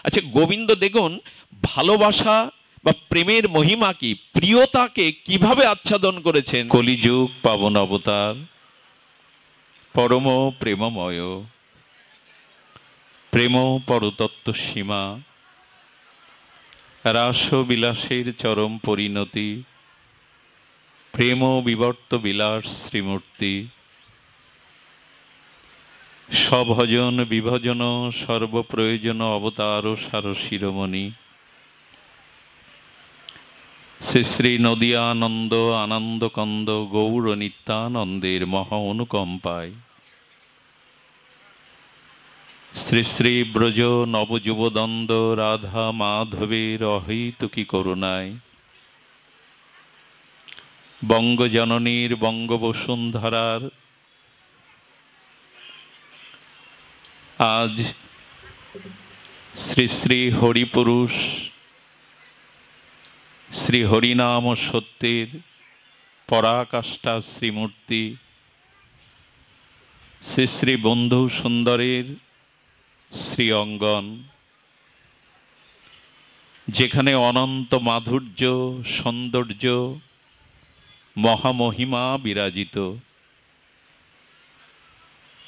আচ্ছা, গোবিন্দ দেখুন ভালোবাসা বা প্রেমের মহিমা কি, প্রিয়তাকে কিভাবে আচ্ছাদন করেছেন। কলিযুগ পাবন অবতার, পরম প্রেমময়, প্রেম পরতত্ত্ব সীমা, রাস বিলাসের চরম পরিণতি, প্রেম বিবর্ত বিলাস শ্রীমূর্তি, সভজন বিভজন সর্বপ্রয়োজন অবতার সার শিরোমণি, শ্রী শ্রী নদিয়ানন্দ আনন্দ কন্দ গৌর নিত্যানন্দের মহা অনুকম্পায়, শ্রী শ্রী ব্রজ নবযুবদন্দ রাধা মাধবের অহৈতুকী করুণায়, বঙ্গজননীর বঙ্গবসুন্ধরার আজ শ্রী শ্রী হরিপুরুষ শ্রী হরিনাম সত্যের পরাকাষ্ঠা শ্রীমূর্তি, শ্রী শ্রী বন্ধু সুন্দরের শ্রী অঙ্গন, যেখানে অনন্ত মাধুর্য সৌন্দর্য মহামহিমা বিরাজিত,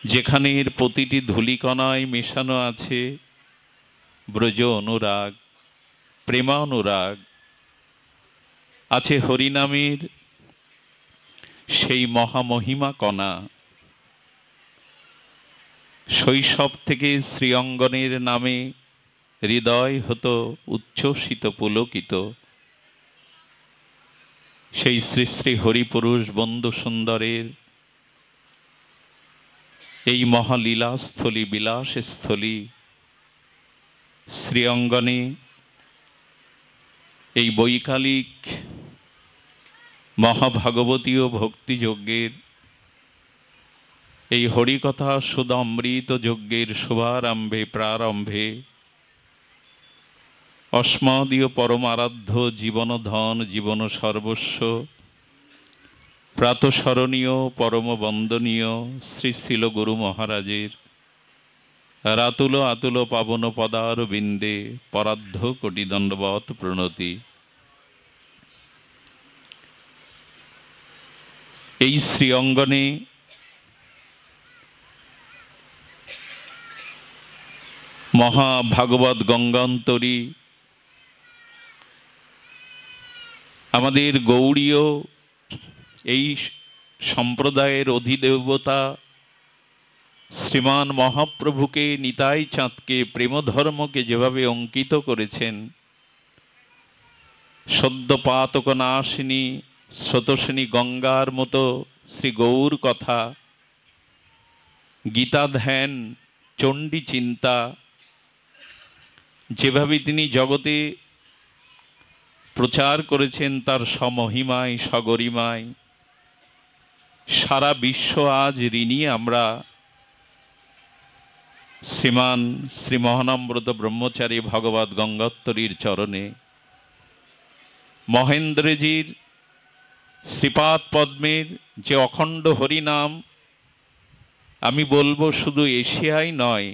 যেখানের প্রতিটি ধূলিকণায় মেশানো আছে ব্রজ অনুরাগ, প্রেমানুরাগ, আছে হরিনামের সেই মহামহিমা কণা। শৈশব থেকে শ্রীঅঙ্গনের নামে হৃদয় হতো উচ্ছ্বসিত পুলকিত। সেই শ্রী শ্রী হরিপুরুষ বন্ধু সুন্দরের এই মহালীলাস্থলী বিলাসস্থলী শ্রীঅঙ্গনে এই বৈকালিক মহাভাগবতীয় ভক্তিযজ্ঞের এই হরিকথা সুধামৃত যজ্ঞের শুভারম্ভে প্রারম্ভে অস্মদীয় পরমারাধ্য জীবন ধন জীবন সর্বস্ব প্রাতঃস্মরণীয় পরম বন্দনীয় শ্রী শিল গুরু মহারাজের রাতুল আতুল পাবন পদার বিন্দে পরাধ্য কোটি দণ্ডবৎ প্রণতি। এই শ্রী অঙ্গনে মহাভাগবত গঙ্গান্তরী আমাদের গৌড়ীয় এই সম্প্রদায়ের অধিদেবতা শ্রীমান মহাপ্রভুকে, নিতাই চাঁদকে, প্রেমধর্মকে যেভাবে অঙ্কিত করেছেন, সদ্যপাতক নাশিনী স্রোতস্বিনী গঙ্গার মতো শ্রী গৌর কথা, গীতা ধ্যান, চণ্ডী চিন্তা, যেভাবে তিনি জগতে প্রচার করেছেন তার সমহিমায় সগরিমায়, সারা বিশ্ব আজ ঋণী আমরা শ্রীমান শ্রী মহানম্রত ব্রহ্মচারী ভগবত গঙ্গোত্তরীর চরণে। মহেন্দ্রজির শ্রীপাদ পদ্মের যে অখণ্ড হরিনাম, আমি বলবো শুধু এশিয়ায় নয়,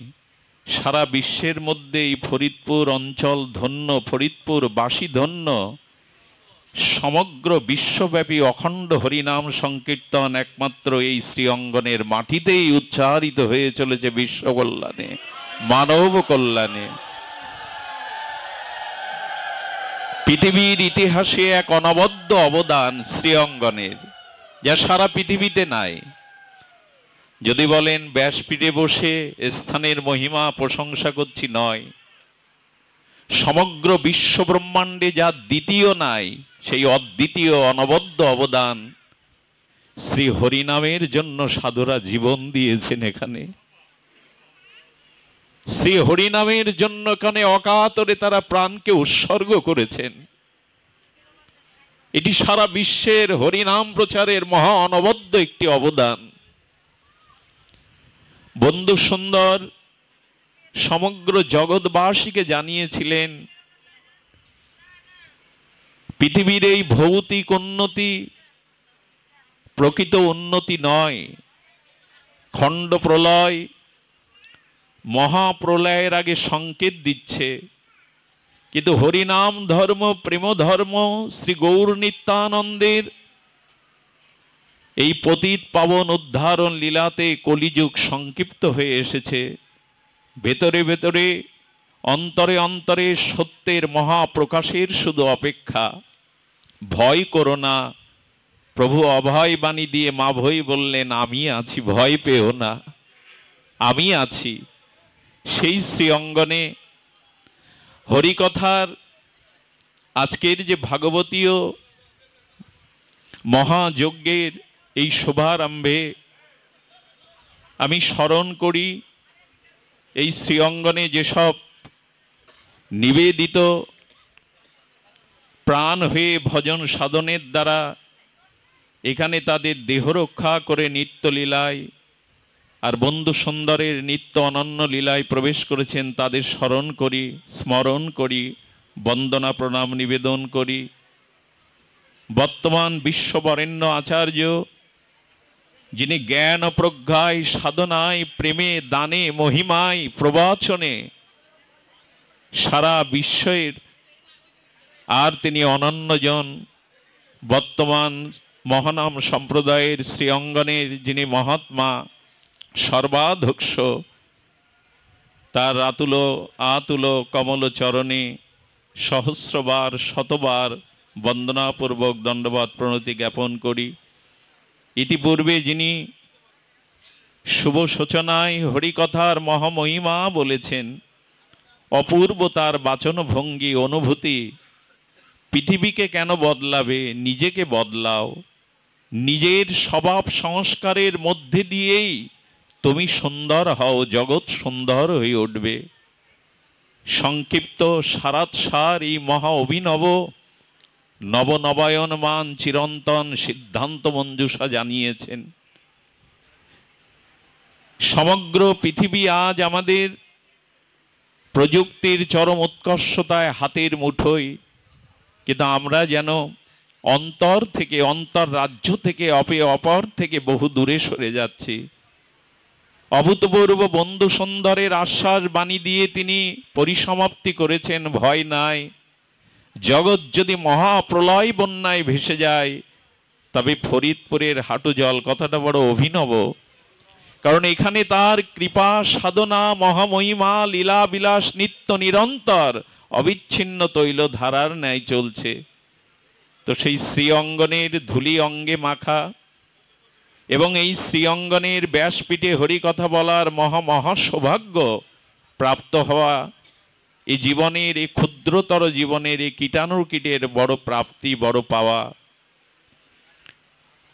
সারা বিশ্বের মধ্যে এই ফরিদপুর অঞ্চল ধন্য, ফরিদপুর বাসী ধন্য। সমগ্র বিশ্বব্যাপী অখণ্ড হরিনাম সংকীর্তন একমাত্র এই শ্রী অঙ্গনের মাটিতেই উচ্চারিত হয়ে চলেছে বিশ্ব কল্যাণে, মানব কল্যাণে। পৃথিবীর ইতিহাসে এক অনবদ্য অবদান শ্রী অঙ্গনের, যা সারা পৃথিবীতে নাই। যদি বলেন ব্যাসপীঠে বসে স্থানের মহিমা প্রশংসা করছি, নয়, সমগ্র বিশ্ব ব্রহ্মাণ্ডে যা দ্বিতীয় নাই, সেই অদ্বিতীয় অনবদ্য অবদান শ্রী হরিনামের জন্য সাধুরা জীবন দিয়েছেন। এখানে শ্রী হরিনামের জন্য এখানে অকাতরে তারা প্রাণকে উৎসর্গ করেছেন। এটি সারা বিশ্বের হরিনাম প্রচারের মহা অনবদ্য একটি অবদান। বন্ধু সুন্দর সমগ্র জগৎবাসীকে জানিয়েছিলেন, পৃথিবীর এই ভৌতিক উন্নতি প্রকৃত উন্নতি নয়। খণ্ড প্রলয়, মহাপ্রলয়ের আগে সংকেত দিচ্ছে। কিন্তু হরিনাম ধর্ম, প্রেম ধর্ম, শ্রী গৌর নিত্যানন্দের এই পতিত পাবন উদ্ধারণ লীলাতে কলিযুগ সংক্ষিপ্ত হয়ে এসেছে। ভেতরে ভেতরে, অন্তরে অন্তরে সত্যের মহাপ্রকাশের শুধু অপেক্ষা। ভয় করো না, প্রভু অভয় বাণী দিয়ে মা ভই বললেন, আমি আছি, ভয় পেও না, আমি আছি। সেই শ্রী অঙ্গনে হরিকথার আজকের যে ভাগবতীয় মহাযজ্ঞের এই শুভারম্ভে আমি স্মরণ করি, এই শ্রী অঙ্গনে যেসব নিবেদিত প্রাণ হয়ে ভজন সাধনের দ্বারা এখানে তাদের দেহ রক্ষা করে নিত্যলীলায় আর বন্ধু সুন্দরের নিত্য অনন্য লীলায় প্রবেশ করেছেন, তাদের স্মরণ করি, স্মরণ করি, বন্দনা প্রণাম নিবেদন করি। বর্তমান বিশ্ববরেণ্য আচার্য, যিনি জ্ঞান প্রজ্ঞায়, সাধনায়, প্রেমে, দানে, মহিমায়, প্রবচনে সারা বিশ্বের আর তিনি অনন্যজন, বর্তমান মহানাম সম্প্রদায়ের শ্রী অঙ্গনের যিনি মহাত্মা, সর্বাধ্যক্ষ, তার আতুল কমল চরণে সহস্রবার শতবার বন্দনাপূর্বক দণ্ডবত প্রণতি জ্ঞাপন করি। ইতিপূর্বে যিনি শুভ সূচনায় হরিকথার মহামহিমা বলেছেন, অপূর্ব তার বাচন ভঙ্গি, অনুভূতি। পৃথিবীকে কেন বদলাবে, নিজেকে বদলাও। নিজের স্বভাব সংস্কারের মধ্যে দিয়েই তুমি সুন্দর হও, জগৎ সুন্দর হয়ে উঠবে। সংক্ষিপ্ত সারাৎসার এই মহা অভিনব নবনবায়নমান চিরন্তন সিদ্ধান্ত মঞ্জুষা জানিয়েছেন। সমগ্র পৃথিবী আজ আমাদের প্রযুক্তির চরম উৎকর্ষতায় হাতের মুঠোয়, কিন্তু আমরা যেন অন্তর থেকে, অন্তর রাজ্য থেকে, অপর থেকে বহু দূরে সরে যাচ্ছি। অভূতপূর্ব বন্ধু সুন্দরের আশ্বাস বাণী দিয়ে তিনি পরিসমাপ্তি করেছেন, ভয় নাই। জগৎ যদি মহাপ্রলয় বন্যায় ভেসে যায়, তবে ফরিদপুরের হাঁটু জল কথাটা বড় অভিনব, কারণ এখানে তার কৃপা সাধনা, মহামহিমা, লীলা বিলাস নিত্য নিরন্তর অবিচ্ছিন্ন তৈল ধারার ন্যায় চলছে। তো সেই শ্রী অঙ্গনের ধুলি অঙ্গে মাখা এবং এই শ্রী অঙ্গনের ব্যাসপীঠে হরিকথা বলার মহা সৌভাগ্য প্রাপ্ত হওয়া, এই জীবনের, এই ক্ষুদ্রতর জীবনের এই কীটাণুর কীটের বড় প্রাপ্তি, বড় পাওয়া।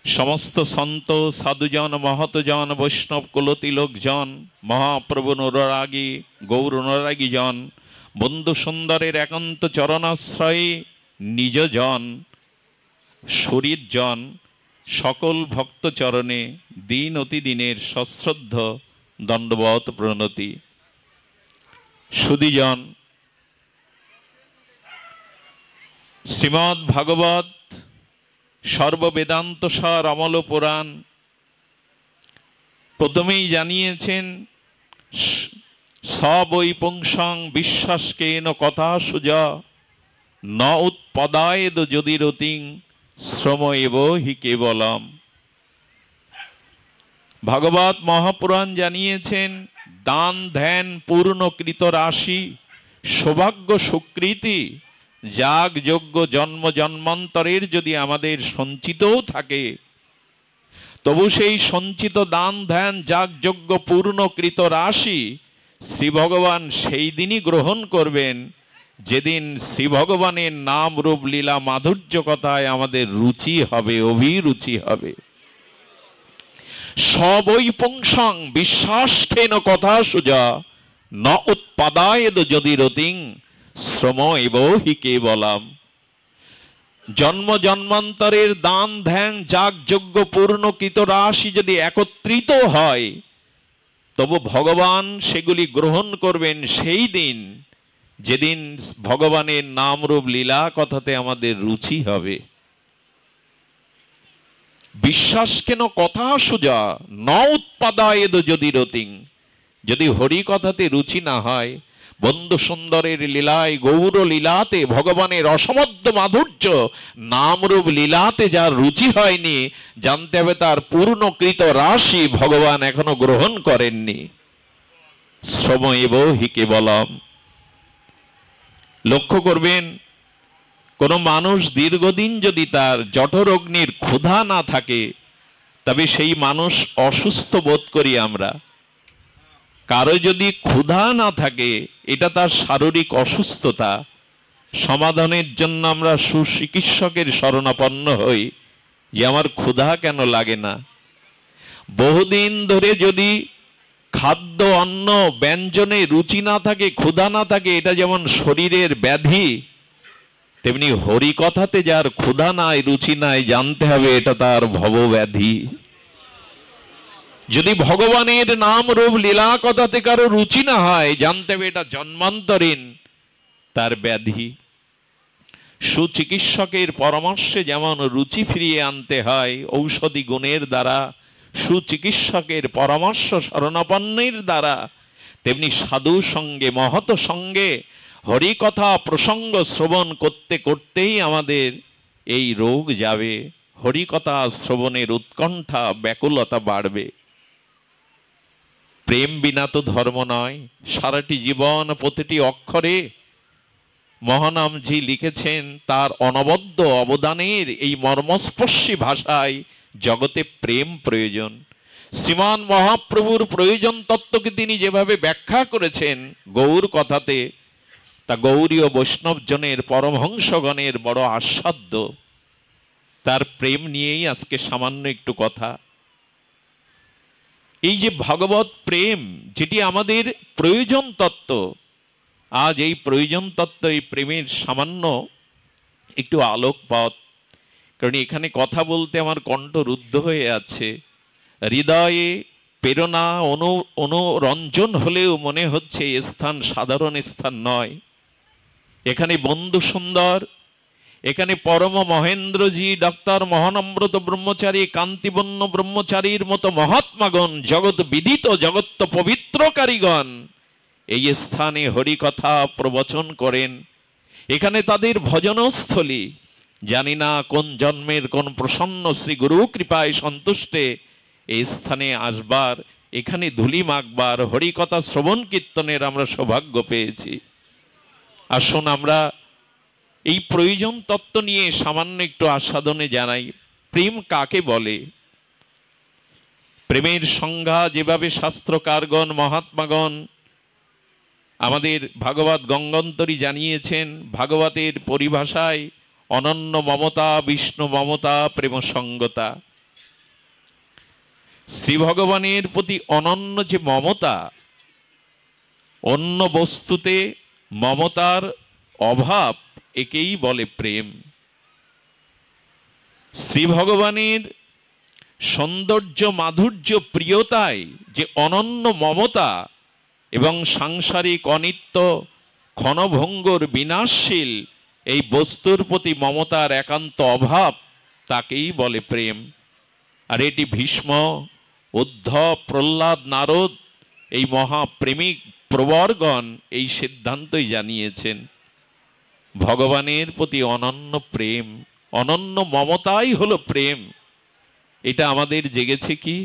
সমস্ত সন্ত সাধুজন, মহতজন, বৈষ্ণব কুলতিলোকজন, মহাপ্রভু অনুরাগী, গৌর অনুরাগী জন, বন্ধু সুন্দরের একান্ত চরণাশ্রয়ে নিজজন, শরীরজন, সকল ভক্ত চরণে দিন অতি দিনের সশ্রদ্ধ দণ্ডবত প্রণতি। সুধীজন, শ্রীমদ্ ভাগবত সর্ববেদান্ত সার অমল পুরাণ প্রথমেই জানিয়েছেন, সবৈপুংসং বিশ্বাসকেন কথা সুজা ন উৎপদায়েদ যদি রতিং শ্রম এব হি কেবলম। ভাগবত মহাপুরাণ জানিয়েছেন, দান ধ্যান পূর্ণকৃত রাশি, সৌভাগ্য সুকৃতি, যাগ যজ্ঞ জন্ম জন্মান্তরের যদি আমাদের সঞ্চিতও থাকে, তবু সেই সঞ্চিত দান ধ্যান যাগ যজ্ঞ পূর্ণকৃত রাশি শ্রী ভগবান সেই দিনই গ্রহণ করবেন, যেদিন শ্রী ভগবানের নাম রূপ লীলা মাধুর্য কথায় আমাদের রুচি হবে, অভিরুচি হবে। সবৈপুংসং বিশ্বাসকেন কথা সুজা ন উৎপাদায়েদ যদি রতিং শ্রম এব হি কেবলম। জন্ম জন্মান্তরের দান ধ্যান যাগ যজ্ঞ পূর্ণকৃত রাশি যদি একত্রিত হয়, তবু ভগবান সেগুলি গ্রহণ করবেন সেই দিন, যেদিন ভগবানের নাম রূপ লীলা কথাতে আমাদের রুচি হবে। বিশ্বাস কেন কথা সুজা ন উৎপাদায়েদ যদি রতিং, যদি হরি কথাতে রুচি না হয়, বন্ধু সুন্দরের লীলায়, গৌর লীলাতে ভগবানের অসমধ্য মাধুর্য, নামরূপ লীলাতে যার রুচি হয়নি, জানতে হবে তার পূর্ণকৃত রাশি ভগবান এখনো গ্রহণ করেননি। শ্রমৈব হি কেবলম। লক্ষ্য করবেন, কোন মানুষ দীর্ঘদিন যদি তার জঠরগ্নির ক্ষুধা না থাকে, তবে সেই মানুষ অসুস্থ বোধ করি আমরা। কারো যদি ক্ষুধা না থাকে, এটা তার শারীরিক অসুস্থতা। সমাধানের জন্য আমরা সুচিকিৎসকের শরণাপন্ন হই যে আমার ক্ষুধা কেন লাগে না। বহুদিন ধরে যদি খাদ্য অন্ন ব্যঞ্জনে রুচি না থাকে, ক্ষুধা না থাকে, এটা যেমন শরীরের ব্যাধি, তেমনি হরি কথাতে যার ক্ষুধা নাই, রুচি নাই, জানতে হবে এটা তার ভবব্যাধি। যদি ভগবানের নাম রূপ লীলা কথাতে কারো রুচি না হয়, জানতে হবে এটা জন্মান্তরীণ তার ব্যাধি। সুচিকিৎসকের পরামর্শে যেমন রুচি ফিরিয়ে আনতে হয় ঔষধি গুণের দ্বারা, সুচিকিৎসকের পরামর্শ শরণাপন্নের দ্বারা, তেমনি সাধু সঙ্গে, মহৎ সঙ্গে হরিকথা প্রসঙ্গ শ্রবণ করতে করতেই আমাদের এই রোগ যাবে। হরিকথা শ্রবণের উৎকণ্ঠা, ব্যাকুলতা বাড়বে। প্রেম বিনা তো ধর্ম নয়। সারাটি জীবন প্রতিটি অক্ষরে মহানামজি লিখেছেন তার অনবদ্য অবদানের এই মর্মস্পর্শী ভাষায় জগতে প্রেম প্রয়োজন। শ্রীমান মহাপ্রভুর প্রয়োজন তত্ত্বকে তিনি যেভাবে ব্যাখ্যা করেছেন গৌর কথাতে, তা গৌরীয় বৈষ্ণবজনের পরমহংসগণের বড় আস্বাদ্য। তার প্রেম নিয়েই আজকে সামান্য একটু কথা। এই যে ভগবত প্রেম, যেটি আমাদের প্রয়োজন তত্ত্ব, আজ এই প্রয়োজন তত্ত্ব, এই প্রেমের সামান্য একটু আলোকপাত। কারণ এখানে কথা বলতে আমার কণ্ঠ রুদ্ধ হয়ে আছে। হৃদয়ে প্রেরণা অনুরঞ্জন হলেও মনে হচ্ছে এ স্থান সাধারণ স্থান নয়। এখানে বন্ধু সুন্দর, এখানে পরম মহেন্দ্রজি, ডক্টর মহানম্রত ব্রহ্মচারী, কান্তিবন্য ব্রহ্মচারীর মতো মহাত্মাগণ, জগৎ বিদিত, জগৎ পবিত্র কারিগণ এই স্থানে হরিকথা প্রবচন করেন। এখানে তাদের ভজনস্থলী। জানি না কোন জন্মের কোন প্রসন্ন শ্রী গুরু কৃপায় সন্তুষ্টে এই স্থানে আসবার, এখানে ধুলি মাখবার, হরিকথা শ্রবণ কীর্তনের আমরা সৌভাগ্য পেয়েছি। আসুন আমরা এই প্রয়োজন তত্ত্ব নিয়ে সামান্য একটু আস্বাদনে জানাই। প্রেম কাকে বলে? প্রেমের সংজ্ঞা যেভাবে শাস্ত্রকারগণ, মহাত্মাগণ আমাদের ভাগবত গঙ্গন্তরী জানিয়েছেন, ভাগবতের পরিভাষায় অনন্য মমতা, বিষ্ণু মমতা, প্রেম সঙ্গতা। শ্রী ভগবানের প্রতি অনন্য যে মমতা, অন্য বস্তুতে মমতার অভাব, একেই বলে প্রেম। শ্রী ভগবানের সৌন্দর্য, মাধুর্য, প্রিয়তায় যে অনন্য মমতা এবং সাংসারিক অনিত্য, ক্ষণভঙ্গুর, বিনাশশীল এই বস্তুর প্রতি মমতার একান্ত অভাব, তাকেই বলে প্রেম। আর এটি ভীষ্ম, উদ্ধব, প্রহ্লাদ, নারদ এই মহাপ্রেমিক প্রবরগণ এই সিদ্ধান্তই জানিয়েছেন। ভগবানের প্রতি অনন্য প্রেম, অনন্য মমতাই হলো প্রেম। এটা আমাদের জেগেছে কি?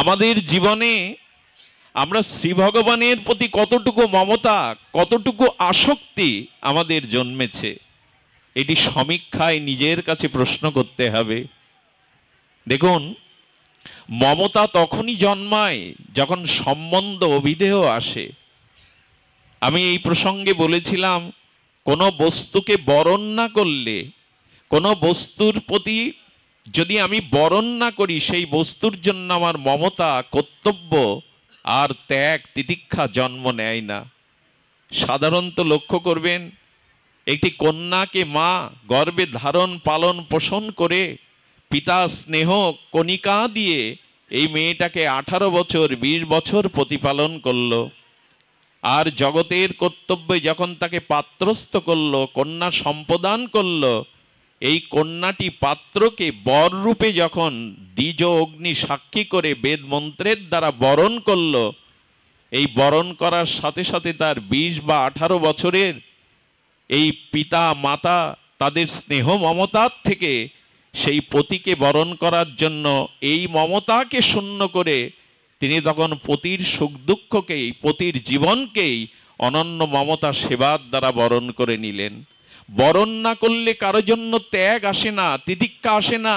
আমাদের জীবনে আমরা শ্রী ভগবানের প্রতি কতটুকু মমতা, কতটুকু আসক্তি আমাদের জন্মেছে, এটি সমীক্ষায় নিজের কাছে প্রশ্ন করতে হবে। দেখুন, মমতা তখনই জন্মায় যখন সম্বন্ধ, অভিধেয় আসে। আমি এই প্রসঙ্গে বলেছিলাম, কোনো বস্তুকে বরণ না করলে, কোনো বস্তুর প্রতি যদি আমি বরণ না করি, সেই বস্তুর জন্য আমার মমতা, কর্তব্য আর ত্যাগ, তিতিক্ষা জন্ম নেয় না। সাধারণত লক্ষ্য করবেন, একটি কন্যাকে মা গর্ভে ধারণ, পালন, পোষণ করে পিতা স্নেহ কণিকা দিয়ে এই মেয়েটাকে 18 বছর, 20 বছর প্রতিপালন করলো। আর জগতের কর্তব্যে যখন তাকে পাত্রস্থ করলো, কন্যা সম্প্রদান করলো, এই কন্যাটি পাত্রকে বর রূপে যখন দ্বিজ অগ্নি সাক্ষী করে বেদ মন্ত্রের দ্বারা বরণ করলো, এই বরণ করার সাথে সাথে তার 20 বা 18 বছরের এই পিতা মাতা তাদের স্নেহ মমতার থেকে সেই পতিকে বরণ করার জন্য এই মমতাকে শূন্য করে তিনি তখন পতির সুখ দুঃখকেই, পতির জীবনকেই অনন্য মমতা সেবার দ্বারা বরণ করে নিলেন। বরণ না করলে কারো জন্য ত্যাগ আসে না, তিতিক্ষা আসে না।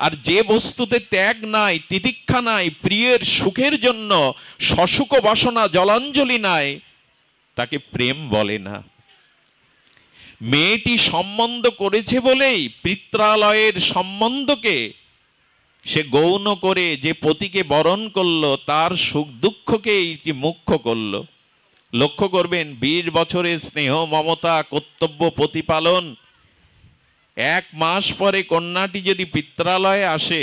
আর যে বস্তুতে ত্যাগ নাই, তিতিক্ষা নাই, প্রিয়ের সুখের জন্য সসুখ বাসনা জলাঞ্জলি নাই, তাকে প্রেম বলে না। মেয়েটি সম্বন্ধ করেছে বলেই পিত্রালয়ের সম্বন্ধকে সে গৌণ করে যে পতিকে বরণ করলো, তার সুখ দুঃখকেই মুখ্য করলো। লক্ষ্য করবেন, 20 বছরের স্নেহ মমতা কর্তব্য প্রতিপালন, 1 মাস পরে কন্যাটি যদি পিত্রালয়ে আসে,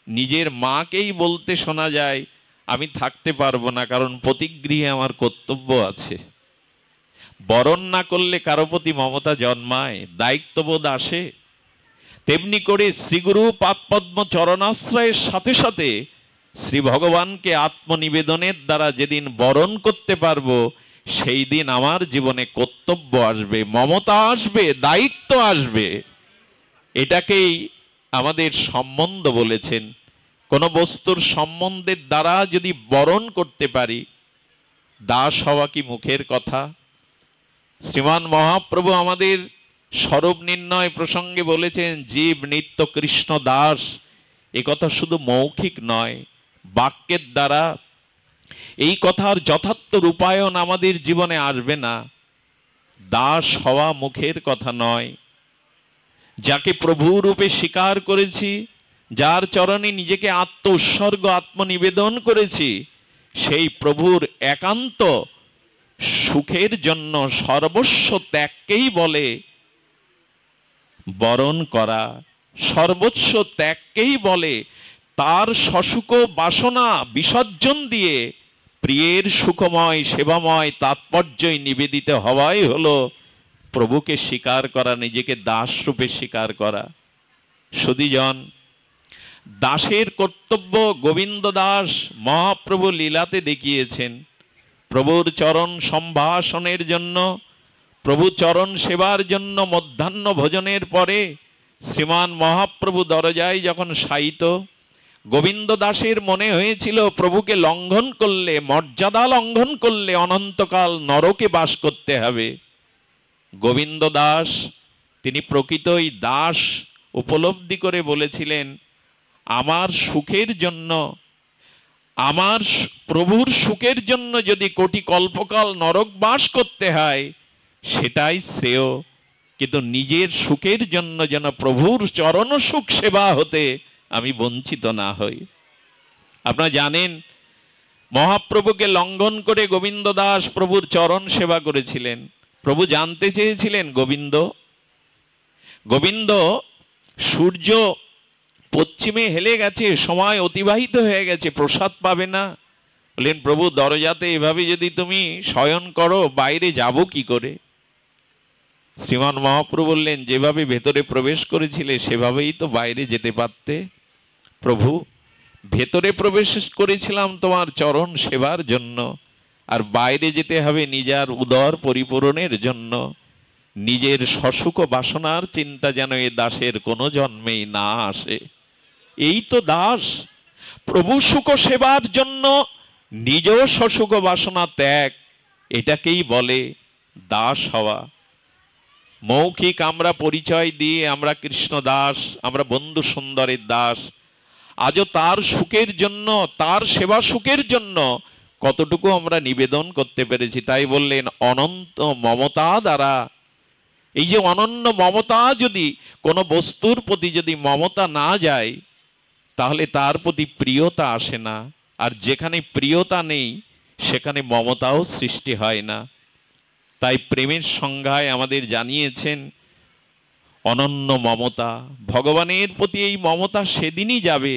নিজের মাকেই বলতে শোনা যায়, আমি থাকতে পারবো না, কারণ পতিগৃহে আমার কর্তব্য আছে। বরণ না করলে কারো প্রতি মমতা জন্মায়, দায়িত্ববোধ আসে। তেমনি করে শ্রীগুরু পাদপদ্ম চরণাশ্রয়ের সাথে সাথে শ্রী ভগবানকে আত্মনিবেদনের দ্বারা যেদিন বরণ করতে পারবো, সেই দিন আমার জীবনে কর্তব্য আসবে, মমতা আসবে, দায়িত্ব আসবে। এটাকেই আমাদের সম্বন্ধ বলেছেন। কোন বস্তুর সম্বন্ধের দ্বারা যদি বরণ করতে পারি, দাস হওয়া কি মুখের কথা? শ্রীমান মহাপ্রভু আমাদের স্বরূপ নির্ণয় প্রসঙ্গে বলেছেন, জীব নিত্য কৃষ্ণ দাস। এ কথা শুধু মৌখিক নয়, বাক্যের দ্বারা এই কথার যথার্থ রূপায়ণ আমাদের জীবনে আসবে না। দাস হওয়া মুখের কথা নয়। যাকে প্রভু রূপে স্বীকার করেছি, যার চরণে নিজেকে আত্ম উৎসর্গ আত্মনিবেদন করেছি, সেই প্রভুর একান্ত সুখের জন্য সর্বস্ব ত্যাগকেই বলে বরণ করা। সর্বস্ব ত্যাগকেই বলে তার সসুখ বাসনা বিসর্জন দিয়ে প্রিয়ের সুখময় সেবাময় তাৎপর্যই নিবেদিত হওয়াই হলো প্রভুকে স্বীকার করা, নিজেকে দাস রূপে স্বীকার করা। সুধীজন, দাসের কর্তব্য গোবিন্দ দাস মহাপ্রভু লীলাতে দেখিয়েছেন। প্রভুর চরণ সম্ভাষণের জন্য, প্রভু চরণ সেবার জন্য মধ্যাহ্ন ভোজনের পরে শ্রীমান মহাপ্রভু দরজায় যখন শায়িত, গোবিন্দ দাসের মনে হয়েছিল প্রভুকে লঙ্ঘন করলে, মর্যাদা লঙ্ঘন করলে অনন্তকাল নরকে বাস করতে হবে। গোবিন্দ দাস তিনি প্রকৃতই দাস উপলব্ধি করে বলেছিলেন, আমার সুখের জন্য, আমার প্রভুর সুখের জন্য যদি কোটি কল্পকাল নরক বাস করতে হয়, সেটাই শ্রেয়। কিন্তু নিজের সুখের জন্য যেন প্রভুর চরণ সুখ সেবা হতে আমি বঞ্চিত না হই। আপনারা জানেন, মহাপ্রভুকে লঙ্ঘন করে গোবিন্দ দাস প্রভুর চরণ সেবা করেছিলেন। প্রভু জানতে চেয়েছিলেন, গোবিন্দ সূর্য পশ্চিমে হেলে গেছে, সময় অতিবাহিত হয়ে গেছে, প্রসাদ পাবে না। বললেন, প্রভু দরজাতে এভাবে যদি তুমি শয়ন করো, বাইরে যাব কি করে? শ্রীমান মহাপ্রভু বললেন, যেভাবে ভেতরে প্রবেশ করেছিলে সেভাবেই তো বাইরে যেতে পারতে। প্রভু, ভেতরে প্রবেশ করেছিলাম তোমার চরণ সেবার জন্য, আর বাইরে যেতে হবে নিজের উদর পরিপূরণের জন্য। নিজের সসুখ বাসনার চিন্তা যেন এ দাসের কোনো জন্মেই না আসে। এই তো দাস, প্রভু সুখ সেবার জন্য নিজ সসুখ বাসনা ত্যাগ, এটাকেই বলে দাস হওয়া। মৌখিক আমরা পরিচয় দিয়ে আমরা কৃষ্ণ দাস, আমরা বন্ধু সুন্দরের দাস, আজও তার সুখের জন্য, তার সেবা সুখের জন্য কতটুকু আমরা নিবেদন করতে পেরেছি। তাই বললেন, অনন্ত মমতা দ্বারা। এই যে অনন্য মমতা, যদি কোনো বস্তুর প্রতি যদি মমতা না যায়, তাহলে তার প্রতি প্রিয়তা আসে না। আর যেখানে প্রিয়তা নেই, সেখানে মমতাও সৃষ্টি হয় না। তাই প্রেমের সংজ্ঞায় আমাদের জানিয়েছেন অনন্য মমতা। ভগবানের প্রতি এই মমতা সেদিনই যাবে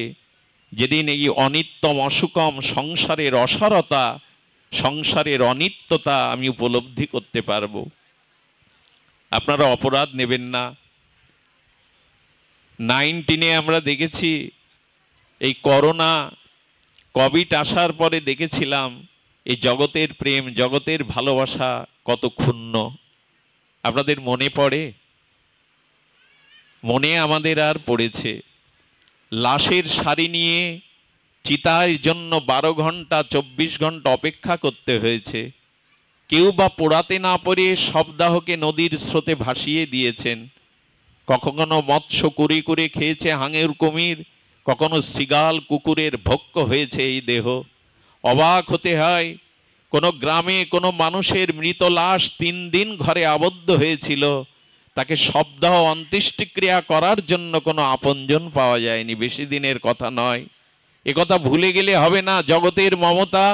যেদিন এই অনিত্যম অসুকম সংসারের অসারতা, সংসারের অনিত্যতা আমি উপলব্ধি করতে পারবো। আপনারা অপরাধ নেবেন না। 19 আমরা দেখেছি, এই করোনা কোভিড আসার পরে দেখেছিলাম এই জগতের প্রেম, জগতের ভালোবাসা কত ক্ষুণ্ণ। আপনাদের মনে পড়ে? মনে আমাদের আর পড়েছে। লাশের সারি নিয়ে চিতার জন্য 12 ঘন্টা 24 ঘন্টা অপেক্ষা করতে হয়েছে। কেউ বা পোড়াতে না পারে শবদাহকে নদীর স্রোতে ভাসিয়ে দিয়েছেন। কখনো মৎস্য কুড়ি করে খেয়েছে হাঙের কুমির, কখনো শৃগাল কুকুরের ভক্ষ হয়েছে এই দেহ। অবাক হতে হয়, কোনো গ্রামে কোনো মানুষের মৃত লাশ 3 দিন ঘরে আবদ্ধ হয়েছিল, তাকে শবদাহ অন্ত্যেষ্টিক্রিয়া করার জন্য কোনো আপনজন পাওয়া যায়নি। বেশি দিনের কথা নয়। একথা ভুলে গেলে হবে না। জগতের মমতা,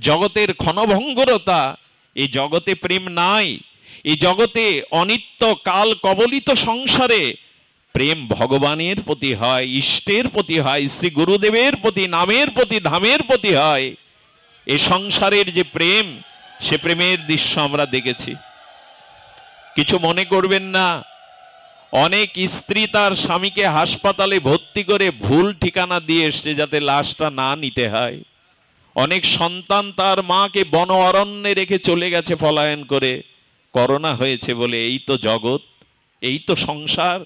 জগতের ক্ষণভঙ্গুরতা, এই জগতে প্রেম নাই। এই জগতে অনিত্য কাল কবলিত সংসারে প্রেম ভগবানের প্রতি হয়, ইষ্টের প্রতি হয়, শ্রী গুরুদেবের প্রতি, নামের প্রতি, ধামের প্রতি হয়। এই সংসারের যে প্রেম, সে প্রেমের দৃশ্য আমরা দেখেছি। কিছু মনে করবেন না, অনেক স্ত্রী তার স্বামীকে হাসপাতালে ভর্তি করে ভুল ঠিকানা দিয়ে এসছে যাতে লাশটা না নিতে হয়। অনেক সন্তান তার মাকে বন অরণ্যে রেখে চলে গেছে পলায়ন করে, করোনা হয়েছে বলে। এই তো জগৎ, এই তো সংসার।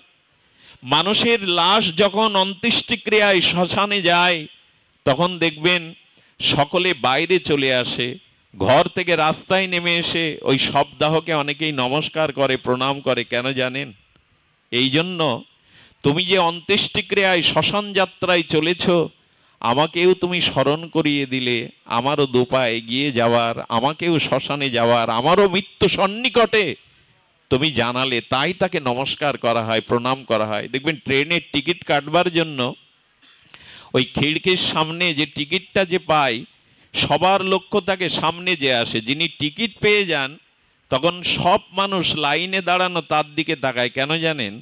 মানুষের লাশ যখন অন্ত্যেষ্টিক্রিয়ায় শ্মশানে যায়, তখন দেখবেন সকলে বাইরে চলে আসে। ঘর থেকে রাস্তায় নেমে এসে ওই শবদাহকে অনেকেই নমস্কার করে, প্রণাম করে। কেন জানেন? এই জন্য, তুমি যে অন্ত্যেষ্টিক্রিয়ায় শ্মশান যাত্রায় চলেছ, আমাকেও তুমি স্মরণ করিয়ে দিলে আমারও দুপা এগিয়ে যাওয়ার, আমাকেও শ্মশানে যাওয়ার, আমারও মৃত্যু সন্নিকটে তুমি জানালে, তাই তাকে নমস্কার করা হয়, প্রণাম করা হয়। দেখবেন ট্রেনের টিকিট কাটবার জন্য ওই খিড়কির সামনে যে টিকিটটা যে পায়, সবার লক্ষ্য তাকে সামনে যে আসে, যিনি টিকিট পেয়ে যান, তখন সব মানুষ লাইনে দাঁড়ানো তার দিকে তাকায়। কেন জানেন?